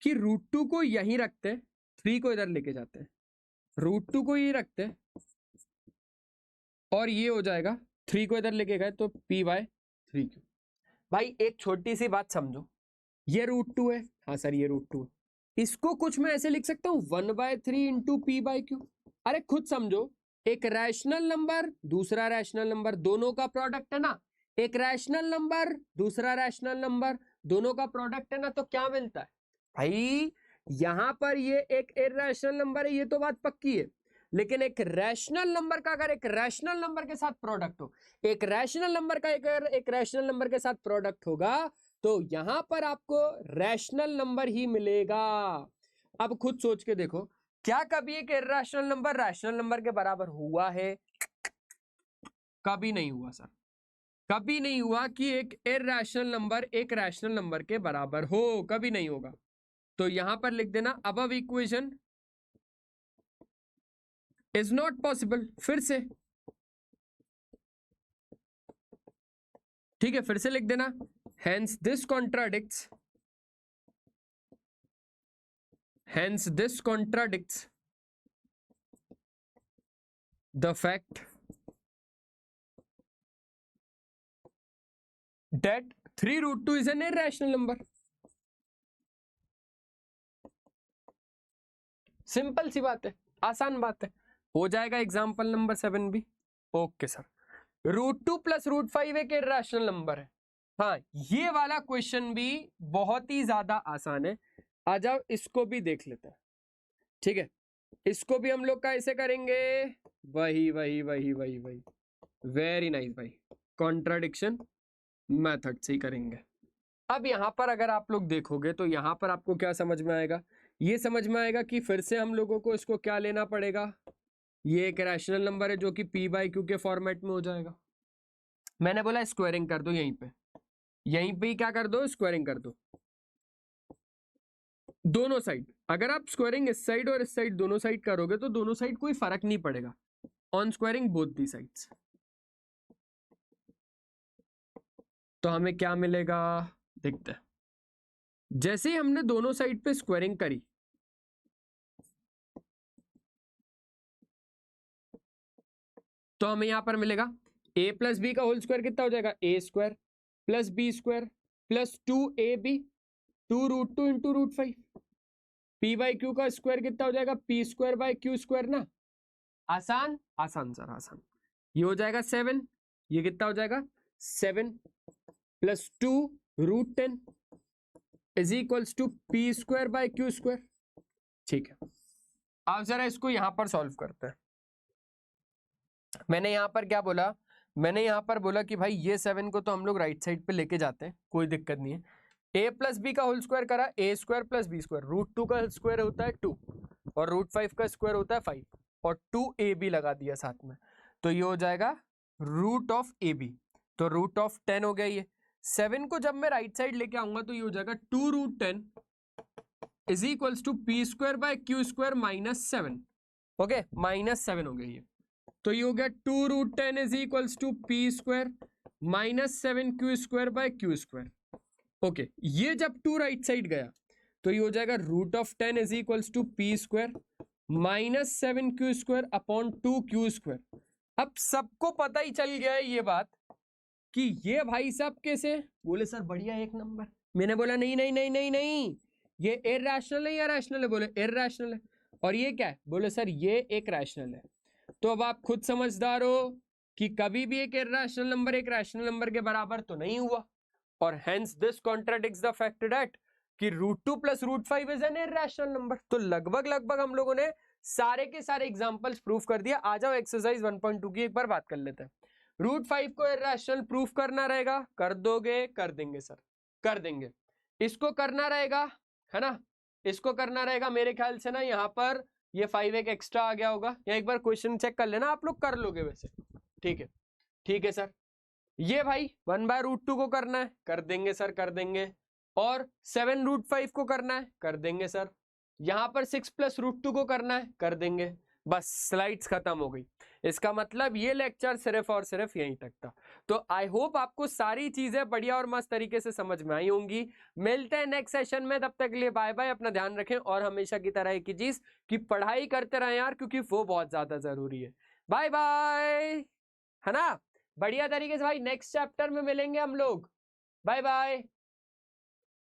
कि √2 को यहीं रखते हैं, 3 को इधर लेके जाते हैं, √2 को यहीं रखते हैं और ये हो जाएगा 3 को इधर लेके गए तो p/3q। भाई एक छोटी सी बात समझो, ये √2 है, हाँ सर ये √2 है, इसको कुछ मैं ऐसे लिख सकता हूं 1/3 इंटू p/q। अरे खुद समझो, एक रैशनल नंबर दूसरा रैशनल नंबर दोनों का प्रोडक्ट है ना, एक रैशनल नंबर दूसरा रैशनल नंबर दोनों का प्रोडक्ट है ना, तो क्या मिलता है भाई? यहां पर ये एक इरैशनल नंबर है, ये तो बात पक्की है, लेकिन एक रैशनल नंबर का अगर एक रैशनल नंबर के साथ प्रोडक्ट हो, एक रैशनल नंबर का एक रैशनल नंबर के साथ प्रोडक्ट होगा तो यहां पर आपको रैशनल नंबर ही मिलेगा। अब खुद सोच के देखो, क्या कभी एक इरैशनल नंबर रैशनल नंबर के बराबर हुआ है? कभी नहीं हुआ सर, कभी नहीं हुआ कि एक इरैशनल नंबर एक रैशनल नंबर के बराबर हो, कभी नहीं होगा। तो यहां पर लिख देना above equation is not possible. फिर से ठीक है, फिर से लिख देना, hence this contradicts, hence this contradicts the fact that 3√2 is an irrational number। Simple सी बात है, आसान बात है, हो जाएगा एग्जांपल नंबर 7 भी। ओके सर, √2 + √5 एक इरैशनल नंबर है। हाँ, ये वाला क्वेश्चन भी बहुत ही ज्यादा आसान है, आ जाओ इसको भी देख लेते हैं। ठीक है, इसको भी हम लोग कैसे करेंगे? वही वही वही वही वही, वेरी नाइस भाई, कॉन्ट्राडिक्शन मेथड से ही करेंगे। अब यहां पर अगर आप लोग देखोगे तो यहां पर आपको क्या समझ में आएगा? ये समझ में आएगा कि फिर से हम लोगों को इसको क्या लेना पड़ेगा, ये एक रैशनल नंबर है जो कि p/q के फॉर्मेट में हो जाएगा। मैंने बोला स्क्वायरिंग कर दो यहीं पे, यहीं पे ही क्या कर दो, स्क्वायरिंग कर दो दोनों साइड। अगर आप स्क्वायरिंग इस साइड और इस साइड दोनों साइड करोगे तो दोनों साइड कोई फर्क नहीं पड़ेगा, on squaring both the sides. तो हमें क्या मिलेगा देखते हैं। जैसे ही हमने दोनों साइड पे स्क्वायरिंग करी तो हमें यहां पर मिलेगा a प्लस बी का होल स्क्वायर कितना हो जाएगा, A square plus B square plus 2ab 2√2 into √5। p by Q का स्क्वायर कितना हो जाएगा, p square by Q square ना। आसान आसान सर आसान। ये हो जाएगा 7, ये कितना हो जाएगा 7 plus 2√10 is equals to p square by Q square. ठीक है, अब जरा इसको यहां पर सॉल्व करते हैं। मैंने यहां पर क्या बोला, मैंने यहां पर बोला कि भाई ये 7 को तो हम लोग राइट साइड पे लेके जाते हैं, कोई दिक्कत नहीं है। a प्लस बी का होल स्क्वायर करा, a square plus B square, √2 का स्क्वायर होता है 2 और √5 का स्क्वायर होता है 5 और 2ab लगा दिया साथ में, तो ये हो जाएगा √ab। तो √10 हो गया। ये 7 को जब मैं राइट साइड लेके आऊंगा तो ये हो जाएगा 2√10 is equals to p square by q square -7। Okay, -7 हो गया ये। तो ये हो गया 2√10 is equals to p square -7 q square by q square. Okay, ये जब 2 राइट साइड गया तो ये हो जाएगा √10 is equals to p square -7 q square upon 2 q square. अब सबको पता ही चल गया है ये बात कि ये भाई साहब कैसे बोले, सर बढ़िया एक नंबर। मैंने बोला नहीं नहीं नहीं नहीं नहीं, ये इरैशनल है या रैशनल है, बोले इरैशनल है। और ये क्या है, बोले सर ये एक रैशनल है। तो अब आप खुद समझदार हो कि कभी भी एक इरैशनल नंबर एक रैशनल नंबर के बराबर तो नहीं हुआ, और hence this contradicts the fact that कि √2 plus √5 is an irrational number. तो लगभग लगभग हम लोगों ने सारे के सारे एग्जांपल्स प्रूफ कर दिया। आ जाओ एक्सरसाइज 1.2 की एक बार बात कर लेते हैं। √5 को इरैशनल प्रूफ करना रहेगा, कर दोगे, कर देंगे सर, कर देंगे। इसको करना रहेगा है ना, इसको करना रहेगा मेरे ख्याल से ना, यहाँ पर ये 5 एक एक्स्ट्रा आ गया होगा, या एक बार क्वेश्चन चेक कर लेना, आप लोग कर लोगे वैसे। ठीक है, ठीक है सर। ये भाई 1/√2 को करना है, कर देंगे सर, कर देंगे। और 7√5 को करना है, कर देंगे सर। यहां पर 6 प्लस √2 को करना है, कर देंगे। बस स्लाइड्स खत्म हो गई। इसका मतलब ये लेक्चर सिर्फ और सिर्फ यहीं तक था। तो आई होप आपको सारी चीजें बढ़िया और मस्त तरीके से समझ में आई होंगी। मिलते हैं नेक्स्ट सेशन में, तब तक के लिए बाय बाय। अपना ध्यान रखें और हमेशा की तरह एक ही चीज कि पढ़ाई करते रहें यार, क्योंकि वो बहुत ज्यादा जरूरी है। बाय बाय, है ना, बढ़िया तरीके से भाई। नेक्स्ट चैप्टर में मिलेंगे हम लोग। Bye bye.